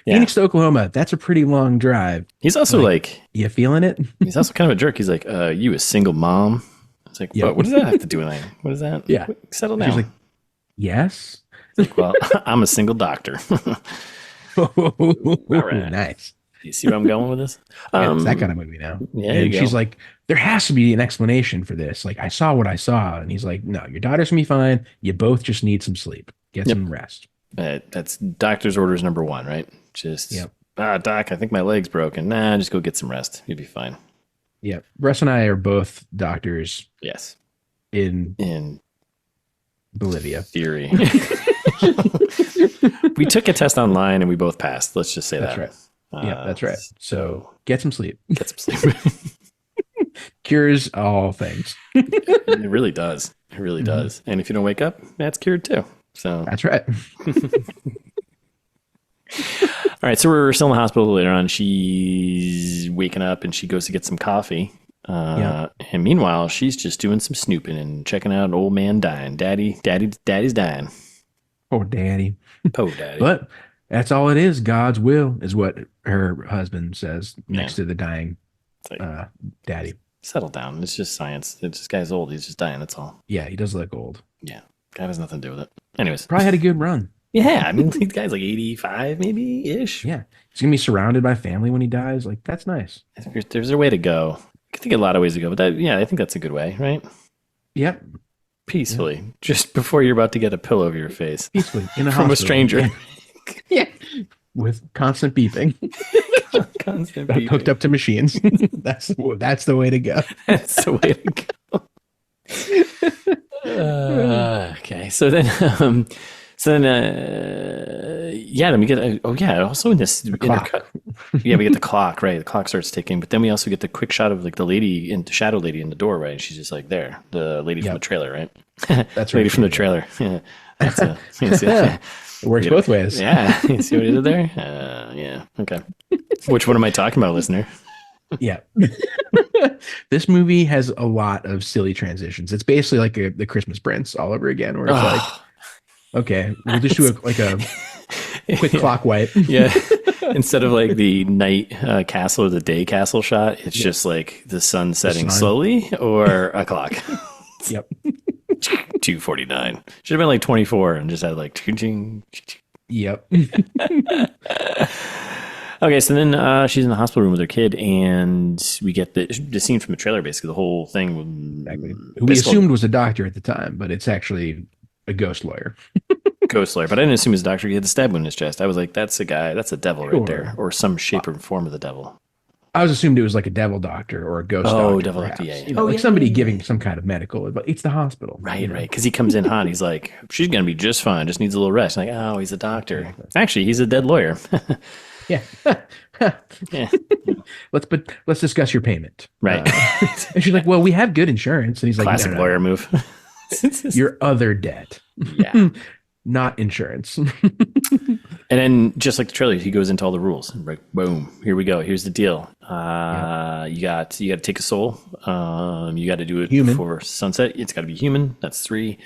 Phoenix to Oklahoma, that's a pretty long drive. He's also like, you feeling it? He's also kind of a jerk. He's like, "You a single mom?" It's like, but what does that have to do with anything? What is that? Yeah, settle down. She's like, "Yes." Like, well, I'm a single doctor. All right. Nice. You see where I'm going with this? It's that kind of movie now. Yeah. And she's like, there has to be an explanation for this. Like, I saw what I saw. And he's like, no, your daughter's gonna be fine. You both just need some sleep. Get some rest. That's doctor's orders number 1, right? Just, doc, I think my leg's broken. Nah, just go get some rest. You'll be fine. Yeah. Russ and I are both doctors. Yes. In Bolivia. Theory. We took a test online and we both passed. Let's just say that's that. Right. Yeah, that's right. So get some sleep. Get some sleep. Cures all things. It really does. It really does. And if you don't wake up, that's cured too. So that's right. All right. So we're still in the hospital later on. She's waking up and she goes to get some coffee. And meanwhile, she's just doing some snooping and checking out an old man dying. Daddy's dying. Poor daddy. Poor daddy. But That's all it is. God's will is what her husband says next to the dying daddy. Settle down. It's just science. This guy's old. He's just dying. That's all. Yeah, he does look old. Yeah. God has nothing to do with it. Anyways. Probably had a good run. Yeah. I mean, the guy's like 85 maybe-ish. Yeah. He's going to be surrounded by family when he dies. Like, that's nice. There's a way to go. I think a lot of ways to go. But I think that's a good way, right? Yep. Peacefully. Just before you're about to get a pillow over your face. Peacefully. In a From a stranger. Yeah. With constant beeping. Constant beeping. Hooked up to machines. That's the way to go. That's the way to go. Okay. So then we get also in this clock. We get the clock, right? The clock starts ticking, but then we also get the quick shot of like the lady the shadow lady in the door, right? And she's just like there, the lady from the trailer, right? That's right. Lady from the trailer. Yeah. It works both ways. Yeah. You see what he did there? Yeah. Okay. Which one am I talking about, listener? Yeah. This movie has a lot of silly transitions. It's basically like the Christmas Prince all over again, where it's like, okay, we'll just do a quick clock wipe. Yeah. Instead of like the night castle or the day castle shot, it's just like the sun setting slowly or a clock. Yep. 2:49. Should have been like 24 and just had like ching. Yep. Okay, so then she's in the hospital room with her kid, and we get the scene from the trailer, basically the whole thing. Exactly. Who we assumed was a doctor at the time, but it's actually a ghost lawyer. Ghost lawyer, but I didn't assume his doctor. He had the stab wound in his chest. I was like, that's a guy, that's a devil right there, or some shape or form of the devil. I was assumed it was like a devil doctor or a ghost doctor. Oh, devil doctor, yeah. Somebody giving some kind of medical, but it's the hospital. Right. Because he comes in hot. He's like, she's going to be just fine. Just needs a little rest. I'm like, oh, he's a doctor. Actually, he's a dead lawyer. Yeah. Yeah. Let's discuss your payment. Right. And she's like, well, we have good insurance. And he's like, classic lawyer move. Your other debt. Yeah. Not insurance. And then just like the trailer, he goes into all the rules. Like, boom, here we go. Here's the deal. You got to take a soul. You got to do it before sunset. It's got to be human. That's 3.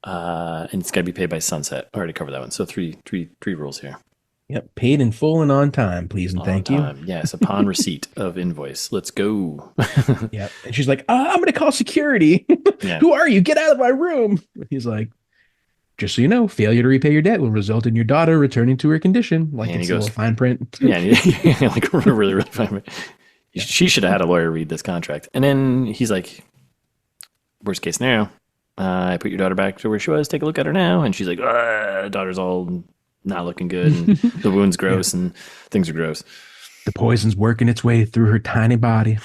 And it's got to be paid by sunset. I already covered that one. So three rules here. Yep. Paid in full and on time, please and thank you. Yes, upon receipt of invoice. Let's go. Yep. And she's like, I'm going to call security. Yeah. Who are you? Get out of my room. He's like, just so you know, failure to repay your debt will result in your daughter returning to her condition. Like, it's a little fine print. Yeah, like really, really fine print. She should have had a lawyer read this contract. And then he's like, worst case scenario, I put your daughter back to where she was. Take a look at her now. And she's like, daughter's all not looking good. And the wound's gross and things are gross. The poison's working its way through her tiny body.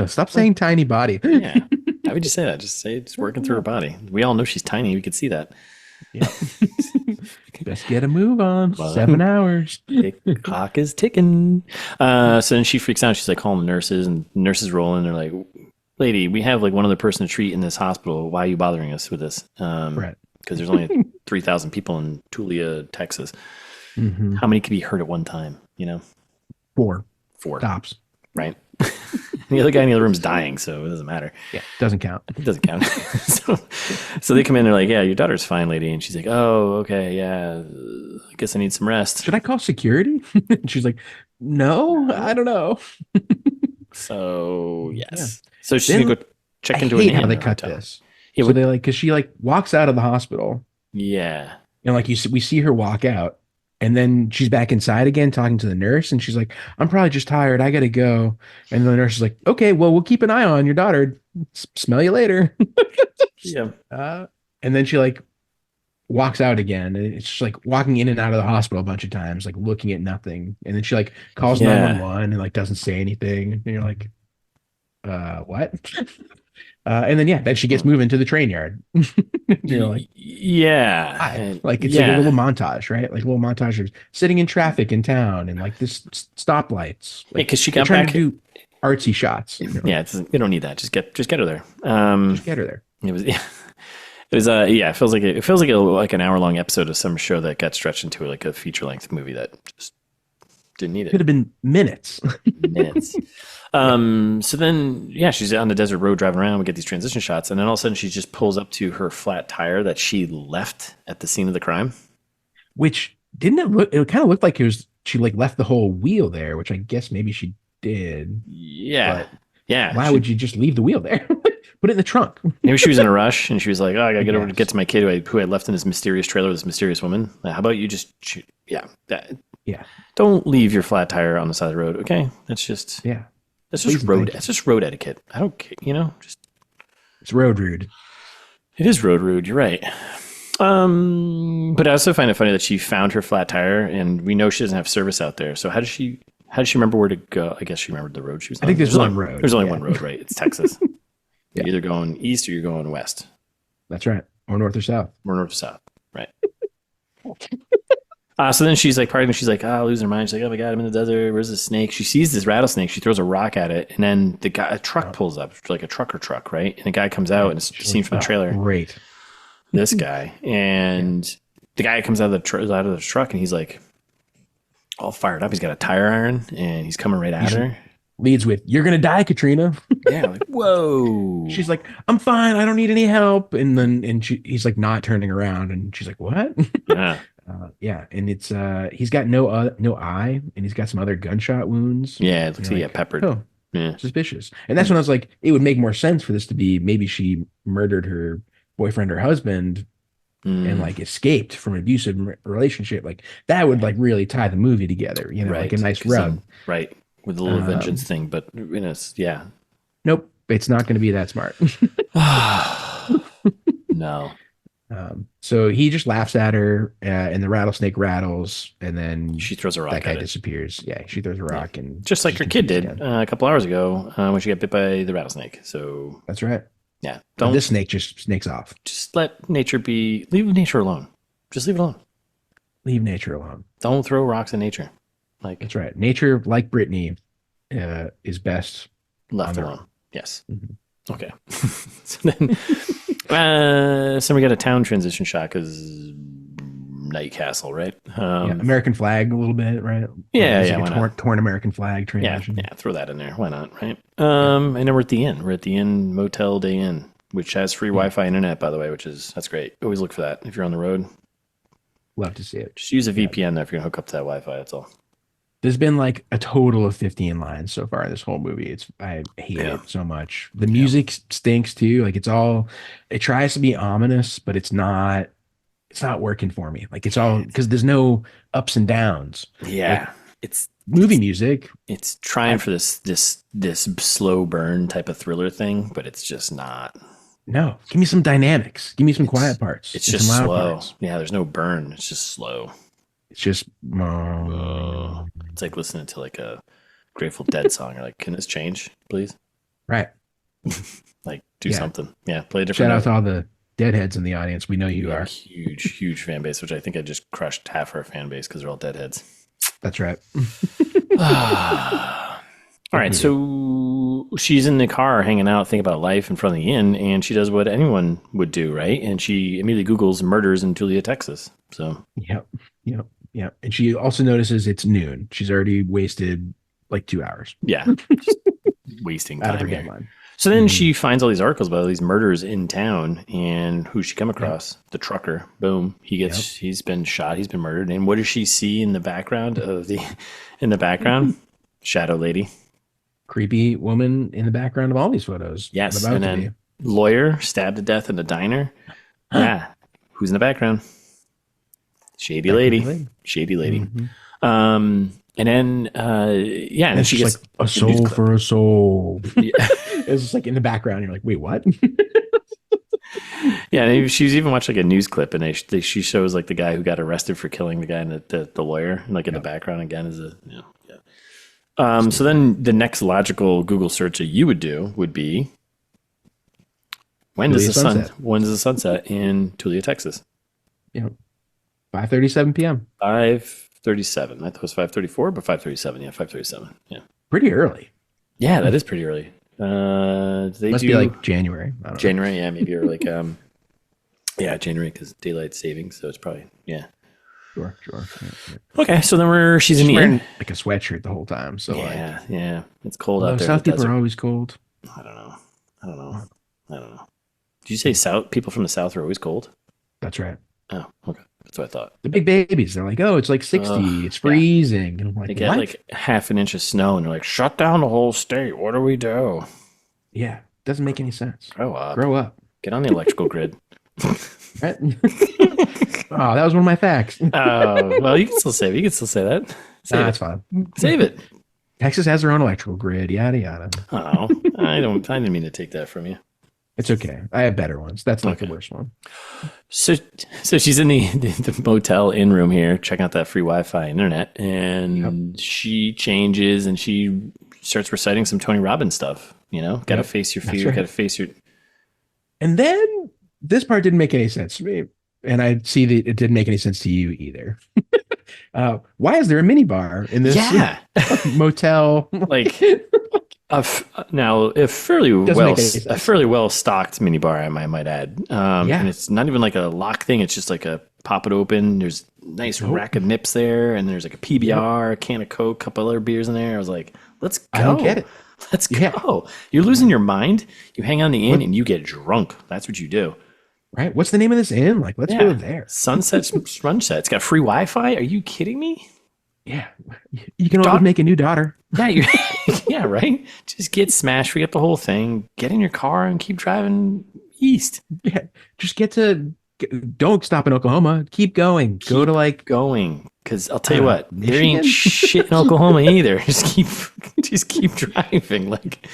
Stop saying tiny body. Yeah. How would you say that? Just say it's working through her body. We all know she's tiny. We could see that. Yeah. Best get a move on. 7 hours. Clock is ticking. So then she freaks out. She's like calling the nurses, and the nurses roll in. They're like, lady, we have like one other person to treat in this hospital. Why are you bothering us with this? Right. Because there's only 3,000 people in Tulia, Texas. Mm-hmm. How many could be hurt at one time? 4 tops. Right. The other guy in the other room's dying, so it doesn't matter. Yeah, doesn't count. It doesn't count. So they come in, they're like, yeah, your daughter's fine, lady. And she's like, oh, okay, yeah, I guess I need some rest. Should I call security? And she's like, no, I don't know. So, yes. Yeah. So she's going to go check into how they cut this. Yeah, so they because she walks out of the hospital. Yeah. And we see her walk out. And then she's back inside again talking to the nurse. And she's like, I'm probably just tired. I got to go. And the nurse is like, okay, well, we'll keep an eye on your daughter. Smell you later. Yeah. And then she walks out again. And it's just walking in and out of the hospital a bunch of times, looking at nothing. And then she calls 911 and doesn't say anything. And you're like, what? And then then she gets moving to the train yard. You're like, yeah, it's a little montage, right? Like a little montage of sitting in traffic in town and this stoplights. Because she got trying back to do artsy shots. Yeah, you don't need that. Just get her there. Just get her there. It feels like an hour-long episode of some show that got stretched into a feature-length movie that just didn't need it. Could have been minutes. So then, she's on the desert road driving around. We get these transition shots, and then all of a sudden, she just pulls up to her flat tire that she left at the scene of the crime. Which Didn't it look? It kind of looked like she like left the whole wheel there, which I guess maybe she did. Yeah. But yeah. why would you just leave the wheel there? Put it in the trunk. Maybe she was in a rush and she was like, "Oh, I gotta get over to get to my kid who I left in this mysterious trailer with this mysterious woman. Like, how about you just, yeah. Don't leave your flat tire on the side of the road, okay? That's just road. That's just road etiquette. I don't care, just it's road rude. It is road rude. You're right. But I also find it funny that she found her flat tire, and we know she doesn't have service out there. So how does she remember where to go? I guess she remembered the road she was on. I think there's one road. There's only one road, right? It's Texas. You're either going east or you're going west. That's right. Or north or south. Or north or south. Right. So then she's like, she's like, losing her mind. She's like, oh my God, I'm in the desert. Where's the snake? She sees this rattlesnake. She throws a rock at it. And then a truck pulls up, like a trucker truck, right? And the guy comes out and it's seen from the trailer. Great. This guy. And the guy comes out of the truck and he's like all fired up. He's got a tire iron and he's coming right at her. Leads with, "You're gonna die, Katrina." Yeah, like, whoa. She's like, "I'm fine. I don't need any help." And then he's like not turning around, and she's like, "What?" Yeah. And it's he's got no eye, and he's got some other gunshot wounds. Yeah, it looks like he got peppered. Oh, yeah, suspicious. And that's when I was like, it would make more sense for this to be maybe she murdered her boyfriend or husband and like escaped from an abusive relationship. Like that would like really tie the movie together. Like a nice rub. Right. With a little vengeance thing, but yeah. Nope, it's not going to be that smart. No. So he just laughs at her, and the rattlesnake rattles, and then she throws a rock. That guy disappears. Yeah, she throws a rock, and just like her kid did a couple hours ago when she got bit by the rattlesnake. So that's right. Yeah, this snake just snakes off. Just let nature be. Leave nature alone. Just leave it alone. Leave nature alone. Don't throw rocks at nature. Like that's right. Nature, like Britney, is best left alone. Yes. Mm-hmm. Okay. So then, so we got a town transition shot because Night Castle, right? American flag a little bit, right? Yeah, like torn American flag transition. Yeah, throw that in there. Why not, right? And then we're at the inn. We're at the inn, Motel Day Inn, which has free Wi-Fi internet, by the way, that's great. Always look for that if you're on the road. Love to see it. Just use a VPN there if you're gonna hook up to that Wi-Fi. That's all. There's been like a total of 15 lines so far in this whole movie. I hate it so much. The music stinks too. Like it tries to be ominous, but it's not working for me. Like it's all because there's no ups and downs. Yeah. Like, it's movie music. It's trying for this slow burn type of thriller thing, but it's just not. No, give me some dynamics. Give me some quiet parts. It's just slow. Parts. Yeah, there's no burn. It's just slow. It's just it's like listening to like a Grateful Dead song. You're like, can this change, please? Right. Like do something. Yeah, play a different. Shout out to all the deadheads in the audience. We know you are. Huge fan base, which I think I just crushed half our fan base because they're all deadheads. That's right. All right, so she's in the car hanging out, thinking about life in front of the inn, and she does what anyone would do, right? And she immediately Googles murders in Tulia, Texas. So Yep. And she also notices it's noon. She's already wasted like 2 hours. Yeah, just wasting time here. So then she finds all these articles about all these murders in town, and who's she come across? The trucker. Boom. He's been shot. He's been murdered. And what does she see in the background Shadow lady. Creepy woman in the background of all these photos. Yes, and then lawyer stabbed to death in a diner. Yeah, who's in the background? Shady lady. Mm-hmm. And then and then she gets like a soul for a soul. Yeah. It's just like in the background. You're like, wait, what? Yeah, she's even watched like a news clip, and she shows like the guy who got arrested for killing the guy and the lawyer, and like in the background again is so then the next logical Google search that you would do would be when does the sun set in Tulia, Texas? 5:37 p.m. 5:37. I thought it was 5:34, but 5:37. Yeah, 5:37. Yeah, pretty early. Yeah, that is pretty early. They must be like January. I don't know. January, yeah, maybe, or like January because daylight savings, so it's probably Sure. Yeah. Okay, so then she's in the wearing like a sweatshirt the whole time. So yeah, it's cold out there. South people are always cold. I don't know. Did you say South people from the South are always cold? That's right. Oh, okay. That's what I thought. The big babies, they're like, oh, it's like 60, it's freezing. And I'm like, they get like half an inch of snow, and they're like, shut down the whole state. What do we do? Yeah, doesn't make any sense. Grow up. Get on the electrical grid. Right? Oh, that was one of my facts. Oh, well, you can still save it. You can still say that. That's fine. Save it. Texas has their own electrical grid, yada yada. Oh, I didn't mean to take that from you. It's okay. I have better ones. That's not the worst one. So she's in the motel in room here, checking out that free Wi-Fi internet, and she changes and she starts reciting some Tony Robbins stuff. You know, gotta face your fear, gotta face your. And then this part didn't make any sense to me, and I see that it didn't make any sense to you either. Why is there a minibar in this motel? Like, now a fairly well stocked minibar, I might add. And it's not even like a lock thing. It's just like a pop it open. There's a nice rack of nips there, and there's like a PBR, a can of Coke, a couple other beers in there. I was like, let's go. I don't get it. Let's go. You're losing your mind. You hang on the inn and you get drunk. That's what you do. Right. What's the name of this inn? Like, let's go there. Sunset. It's got free Wi-Fi. Are you kidding me? Yeah. You can always make a new daughter. Yeah. Yeah. Right. Just get smashed. Forget the whole thing. Get in your car and keep driving east. Yeah. Just don't stop in Oklahoma. Keep going. Going. Because I'll tell you what, Michigan? There ain't shit in Oklahoma either. Just keep driving. Like,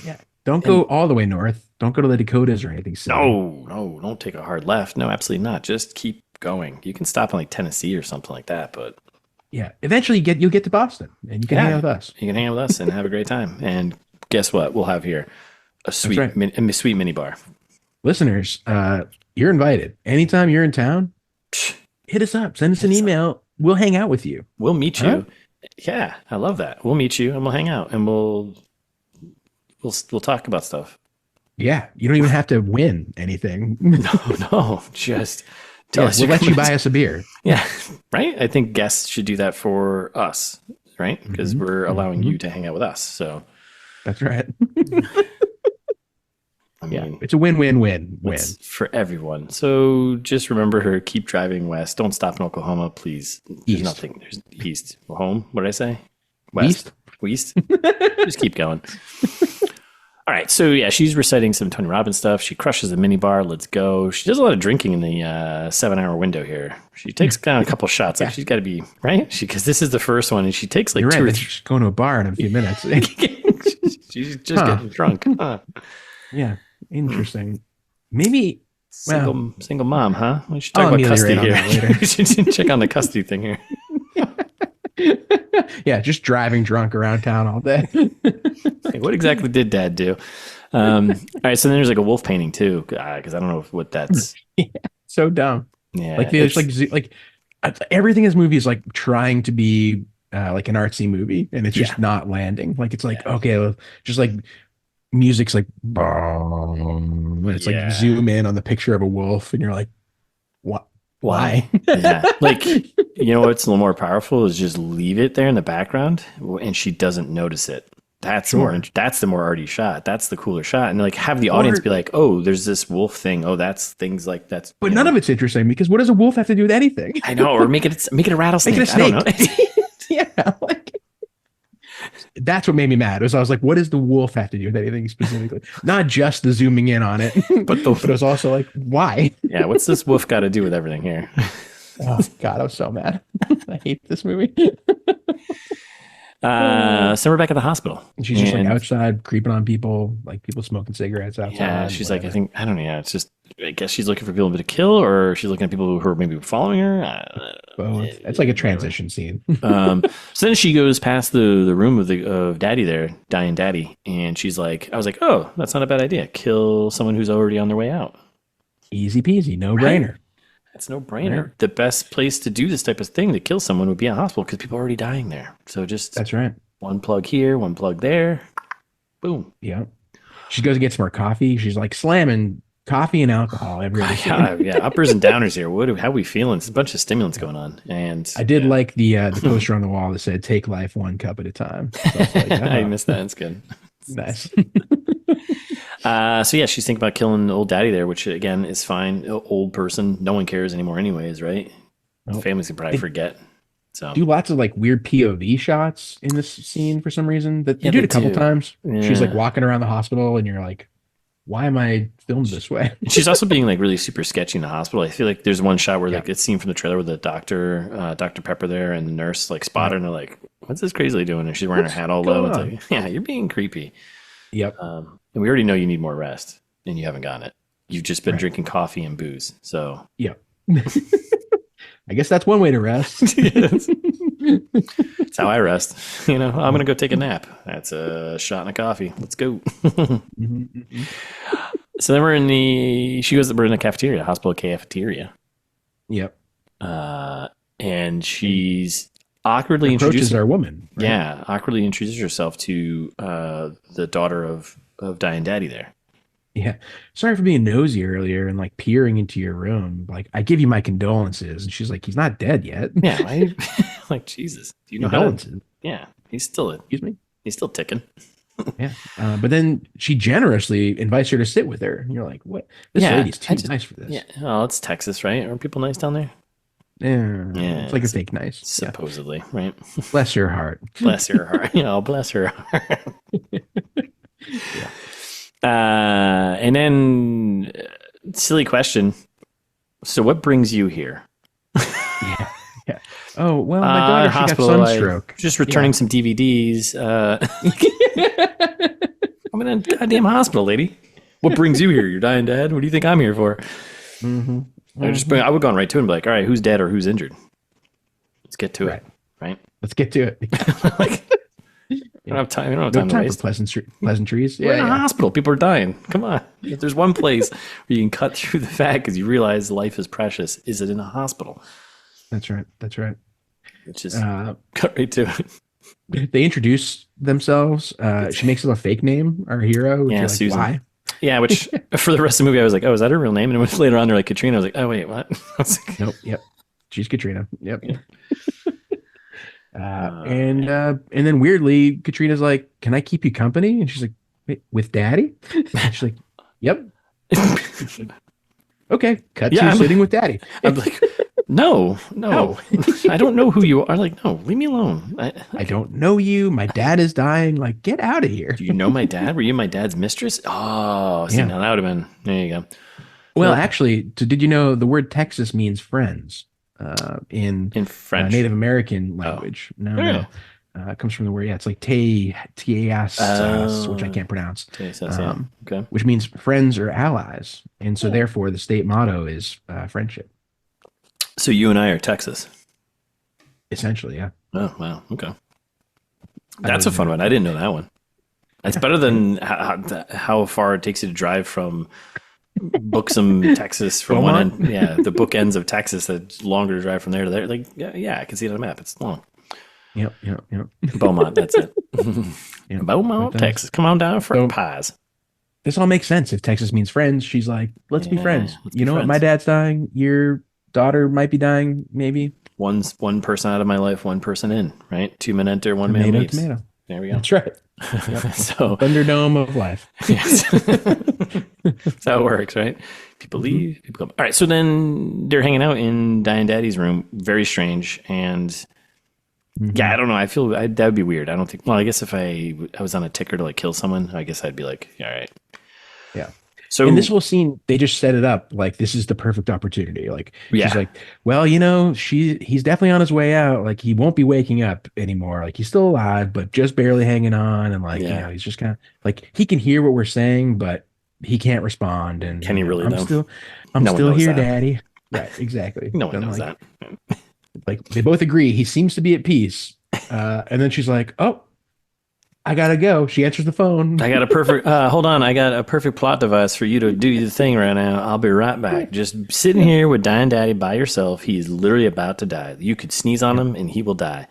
yeah. Don't go all the way north. Don't go to the Dakotas or anything. No, don't take a hard left. No, absolutely not. Just keep going. You can stop in like Tennessee or something like that, but eventually you'll get to Boston and you can hang out with us. You can hang out with us and have a great time. And guess what? We'll have here a sweet mini bar. Listeners, you're invited. Anytime you're in town, hit us up. Send us an email. We'll hang out with you. We'll meet you. Yeah, I love that. We'll meet you and we'll hang out and we'll talk about stuff. Yeah, you don't even have to win anything. No, just tell us. We'll let you buy us a beer. Yeah, right? I think guests should do that for us, right? Because we're allowing you to hang out with us. So that's right. I mean, it's a win-win-win-win for everyone. So just remember keep driving west. Don't stop in Oklahoma, please. There's nothing. There's east. Home. What did I say? West. East. Just keep going. All right. So she's reciting some Tony Robbins stuff. She crushes the minibar. Let's go. She does a lot of drinking in the 7-hour window here. She takes down a couple shots. Like she's got to be right. Because this is the first one, and she takes like two or three. She's going to a bar in a few minutes. She's just getting drunk. Yeah. Interesting. Maybe single mom, huh? We should talk about custody here. We should check on the custody thing here. Yeah, just driving drunk around town all day. Hey, what exactly did Dad do? All right, so then there's like a wolf painting too, because I don't know what that's. Yeah, so dumb. Yeah, like there's like everything in this movie is like trying to be like an artsy movie, and it's just not landing. Like it's like okay, just like. Music's like, and it's like zoom in on the picture of a wolf, and you're like, what? Why? Yeah, like you know what's a little more powerful is just leave it there in the background, and she doesn't notice it. That's that's the more arty shot. That's the cooler shot, and like have the audience be like, oh, there's this wolf thing. Oh, that's things like that's. But none of it's interesting because what does a wolf have to do with anything? I know, or make it a rattlesnake. Make it a snake. I don't know. Yeah, like. That's what made me mad. I was like, what does the wolf have to do with anything specifically? Not just the zooming in on it, but it was also like, why? Yeah, what's this wolf got to do with everything here? Oh God, I was so mad. I hate this movie. So we're back at the hospital. And she's just like outside creeping on people, like people smoking cigarettes outside. Yeah, she's like, I don't know. Yeah, it's just, I guess she's looking for people to kill, or she's looking at people who are maybe following her. Both. It's like a transition scene. So then she goes past the room of Daddy there, dying Daddy, and she's like, I was like, oh, that's not a bad idea. Kill someone who's already on their way out. Easy peasy, no brainer. That's no brainer. Right. The best place to do this type of thing to kill someone would be a hospital because people are already dying there. So just that's right. One plug here, one plug there. Boom. Yeah. She goes to get some more coffee. She's like slamming coffee and alcohol every other yeah, uppers and downers here. How are we feeling? It's a bunch of stimulants going on. And I did like the poster on the wall that said "Take life one cup at a time." So I was like, I missed that. It's good. Nice. So yeah, she's thinking about killing old Daddy there, which again is fine. Old person, no one cares anymore, anyways, right? families can probably forget. So do lots of like weird POV shots in this scene for some reason that you did a couple times. Yeah. She's like walking around the hospital and you're like, why am I filmed this way? She's also being like really super sketchy in the hospital. I feel like there's one shot where like it's seen from the trailer with the doctor, Dr. Pepper there, and the nurse like spot her and they're like, what's this crazy lady doing? And she's wearing her hat all low. It's like, yeah, you're being creepy. Yep. And we already know you need more rest and you haven't gotten it. You've just been drinking coffee and booze. So yeah. I guess that's one way to rest. That's how I rest. I'm going to go take a nap. That's a shot and a coffee. Let's go. So then we're in the cafeteria, hospital cafeteria. Yep. And she's awkwardly introduces our woman. Right? Yeah. Awkwardly introduces herself to the daughter of Dying Daddy there. Yeah. Sorry for being nosy earlier and like peering into your room. Like, I give you my condolences. And she's like, he's not dead yet. Yeah. Like, Jesus. Do you know how to? Yeah. He's still, excuse me? He's still ticking. Yeah. But then she generously invites her to sit with her. And you're like, what? This lady's too nice for this. Yeah. Oh, it's Texas, right? Aren't people nice down there? Yeah. It's like a fake nice. Supposedly, right? Bless her heart. Bless her heart. Bless her heart. Yeah. And then silly question. So what brings you here? Yeah. Oh, well, my daughter, she got sunstroke. Just returning some DVDs. I'm in a goddamn hospital, lady. What brings you here? You're dying dad? What do you think I'm here for? Mm-hmm. I would have gone right to it and be like, all right, who's dead or who's injured? Let's get to it. Right? Let's get to it. Like, we don't have time. We don't have time to waste. For pleasantries. We're in a hospital. People are dying. Come on. If there's one place where you can cut through the fact because you realize life is precious, is it in a hospital? That's right. It's just cut right to it. They introduce themselves. She makes up a fake name, our hero. Yeah, like, Susan. why? Yeah, which for the rest of the movie, I was like, oh, is that her real name? And later on, they're like Katrina. I was like, oh, wait, what? Nope. Yep. She's Katrina. Yep. Yeah. And then weirdly, Katrina's like, can I keep you company? And she's like, wait, with daddy? And she's like, yep. Okay. Cut to sitting with daddy. I'm like, no. I don't know who you are. Like, no, leave me alone. I don't know you. My dad is dying. Like, get out of here. Do you know my dad? Were you my dad's mistress? Oh, see, now that would have been, there you go. Well, actually, did you know the word Texas means friends? In French, Native American language. Oh. No. It comes from the word, it's like T-A-S, which I can't pronounce. Okay. Which means friends or allies. And so therefore the state motto is friendship. So you and I are Texas. Essentially, yeah. Oh, wow. Okay. That's a fun one. I didn't know that one. It's better than how far it takes you to drive from Buxom, Texas, from one end. Yeah, the bookends of Texas. That's longer to drive from there to there. Like, yeah, I can see it on the map. It's long. Yep. Beaumont, that's it. Beaumont, Texas. Come on down for pies. This all makes sense. If Texas means friends, she's like, let's be friends. You know what? My dad's dying. Your daughter might be dying, maybe. One person out of my life, one person in, right? 2 men enter, one man leaves. Tomato. There we go. That's right. Yep. So Thunderdome of life. Yes. That's how it works, right? People leave, people come. All right, so then they're hanging out in Dying Daddy's room. Very strange. And yeah, I don't know. I feel that would be weird. I don't think, well, I guess if I was on a ticker to like kill someone, I guess I'd be like, all right. Yeah. So in this whole scene, they just set it up like this is the perfect opportunity. Like she's like, well, he's definitely on his way out. Like he won't be waking up anymore. Like he's still alive, but just barely hanging on. And like, he's just kind of like he can hear what we're saying, but he can't respond. And can he really? I'm still here, Daddy. Right, exactly. No one knows that. Like they both agree he seems to be at peace. And then she's like, oh, I gotta go. She answers the phone. I got a perfect hold on, I got a perfect plot device for you to do the thing right now. I'll be right back. Just sitting here with Dying Daddy by yourself. He is literally about to die. You could sneeze on him and he will die.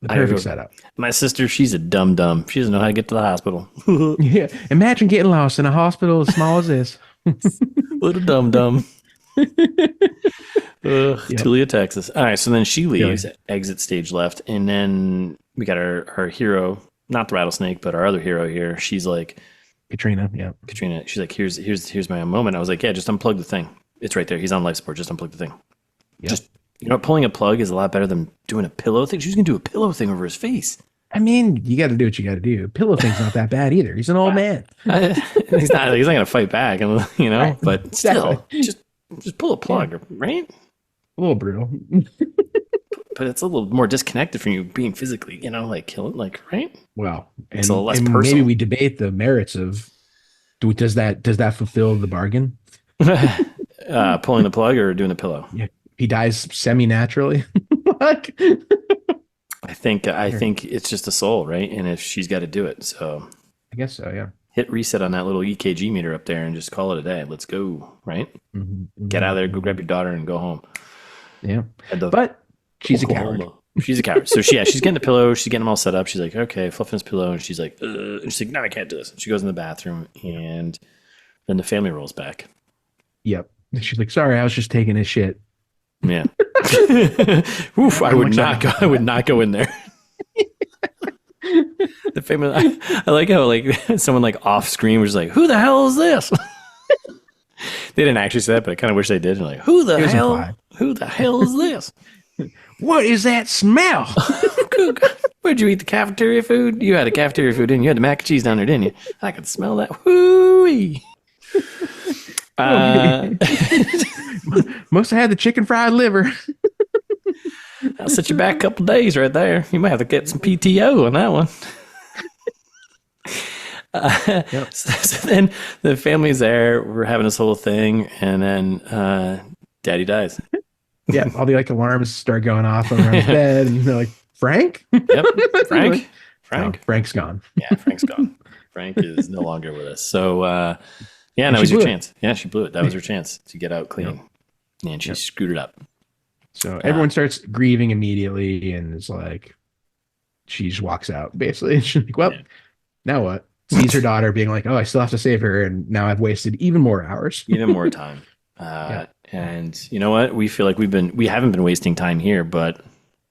The perfect setup. My sister, she's a dum-dum. She doesn't know how to get to the hospital. Yeah. Imagine getting lost in a hospital as small as this. Little dum-dum. Tulia, Texas. All right, so then she leaves, exit stage left, and then we got her hero, not the rattlesnake, but our other hero here. She's like Katrina. Yeah, Katrina. She's like, here's my moment. I was like, yeah, just unplug the thing. It's right there. He's on life support. Just unplug the thing. Yep. Just You know, pulling a plug is a lot better than doing a pillow thing. She's going to do a pillow thing over his face. I mean, you got to do what you got to do. Pillow thing's not that bad either. He's an old man. He's not going to fight back, you know, right. But still, just pull a plug, right? A little brutal. But it's a little more disconnected from you being physically, you know, like killing, like, right? Well, it's a little less personal. Maybe we debate the merits of, does that fulfill the bargain? Pulling the plug or doing the pillow? Yeah. He dies semi-naturally. Like, I think it's just a soul, right? And if she's got to do it, so I guess so, yeah. Hit reset on that little EKG meter up there and just call it a day. Let's go, right? Get out of there, go grab your daughter and go home. Yeah, but she's a coward. She's a coward. So she's getting the pillow. She's getting them all set up. She's like, okay, fluffing his pillow, and she's like, and she's like, no, I can't do this. And she goes in the bathroom, and then the family rolls back. Yep. She's like, sorry, I was just taking a shit. Yeah. Oof, I would not go in there. The famous, I like how like someone like off screen was like, who the hell is this? They didn't actually say that, but I kind of wish they did. And like, who the hell is this? What is that smell? Where'd you eat the cafeteria food? You had a cafeteria food, didn't you? You had the mac and cheese down there, didn't you? I could smell that. Whoo-wee. Must have had the chicken fried liver. I'll set you back a couple days right there. You might have to get some PTO on that one. Yep. So then the family's there. We're having this whole thing, and then Daddy dies. Yeah, all the like alarms start going off around his bed, and they're like, "Frank." Yep, Frank. No, Frank's gone. Yeah, Frank's gone. Frank is no longer with us. So yeah, that was your chance. Yeah, she blew it. That was her chance to get out clean, and she screwed it up. So everyone starts grieving immediately, and it's like, she just walks out basically. She's like, well, now what? Sees her daughter being like, oh, I still have to save her, and now I've wasted even more hours. Even more time. And you know what? We feel like we haven't been wasting time here, but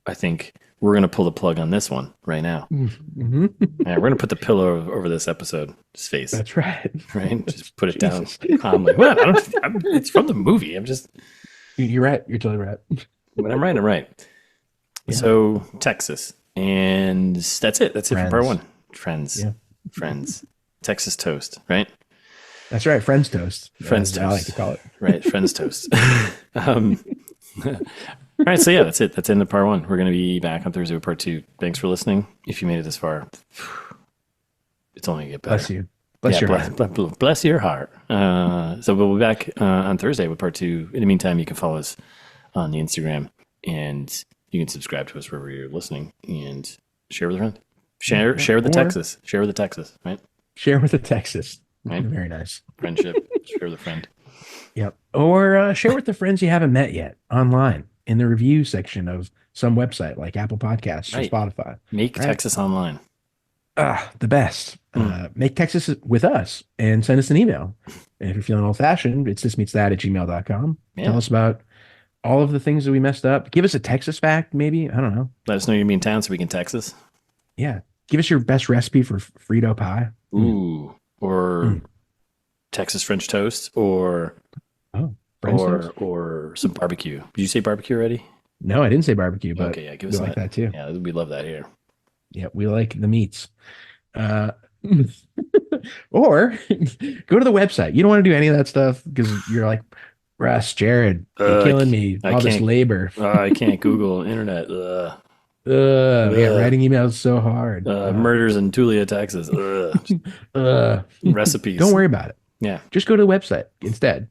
I think we're going to pull the plug on this one right now. Mm-hmm. Yeah, we're going to put the pillow over this episode's face. That's right. Right? Just put it down calmly. Well, it's from the movie. I'm just... You're right. You're totally right. When I'm right, I'm right. Yeah. So, Texas. And that's it. That's it for part one. Friends. Yeah. Friends. Texas toast, right? That's right. Friends toast. Friends toast. I like to call it. Right. Friends toast. All right. So, yeah, that's it. That's the end of part one. We're going to be back on Thursday with part two. Thanks for listening. If you made it this far, it's only going to get better. Bless you. Bless your heart. Bless your heart. So we'll be back on Thursday with part two. In the meantime, you can follow us on the Instagram, and you can subscribe to us wherever you're listening, and share with a friend. Share with the Texas. Share with the Texas, right? Share with the Texas. Right? Very nice. Friendship. Share with a friend. Yep. Or share with the friends you haven't met yet online in the review section of some website like Apple Podcasts or Spotify. Make Texas online. The best. Make Texas with us and send us an email. And if you're feeling old-fashioned, it's thismeetsthat@gmail.com. Yeah. Tell us about all of the things that we messed up. Give us a Texas fact, maybe. I don't know. Let us know you're in town so we can Texas. Yeah. Give us your best recipe for Frito pie. Ooh. Or Texas French toast or some barbecue. Did you say barbecue already? No, I didn't say barbecue, but okay, yeah, give us like that too. Yeah, we love that here. Yeah, we like the meats. Or go to the website. You don't want to do any of that stuff because you're like, Russ, Jared, you're killing me. All this labor. I can't Google internet. Yeah, writing emails is so hard. Murders in Tulia, Texas. Recipes. Don't worry about it. Yeah. Just go to the website instead.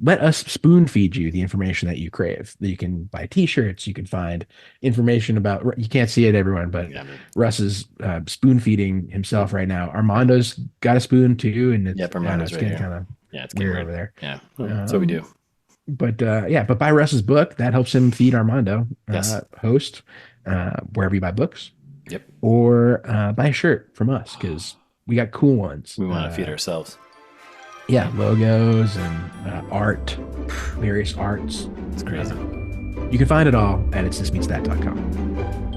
Let us spoon feed you the information that you crave. That you can buy t-shirts. You can find information about, you can't see it, everyone, but Russ is spoon feeding himself right now. Armando's got a spoon too. And it's, Armando's right here. Kind of it's weird over there. Yeah. That's what we do. But but buy Russ's book. That helps him feed Armando, host, wherever you buy books. Yep. Or buy a shirt from us because we got cool ones. We want to feed ourselves. Yeah, logos and art, various arts. It's crazy. You can find it all at itsthismeetsthat.com.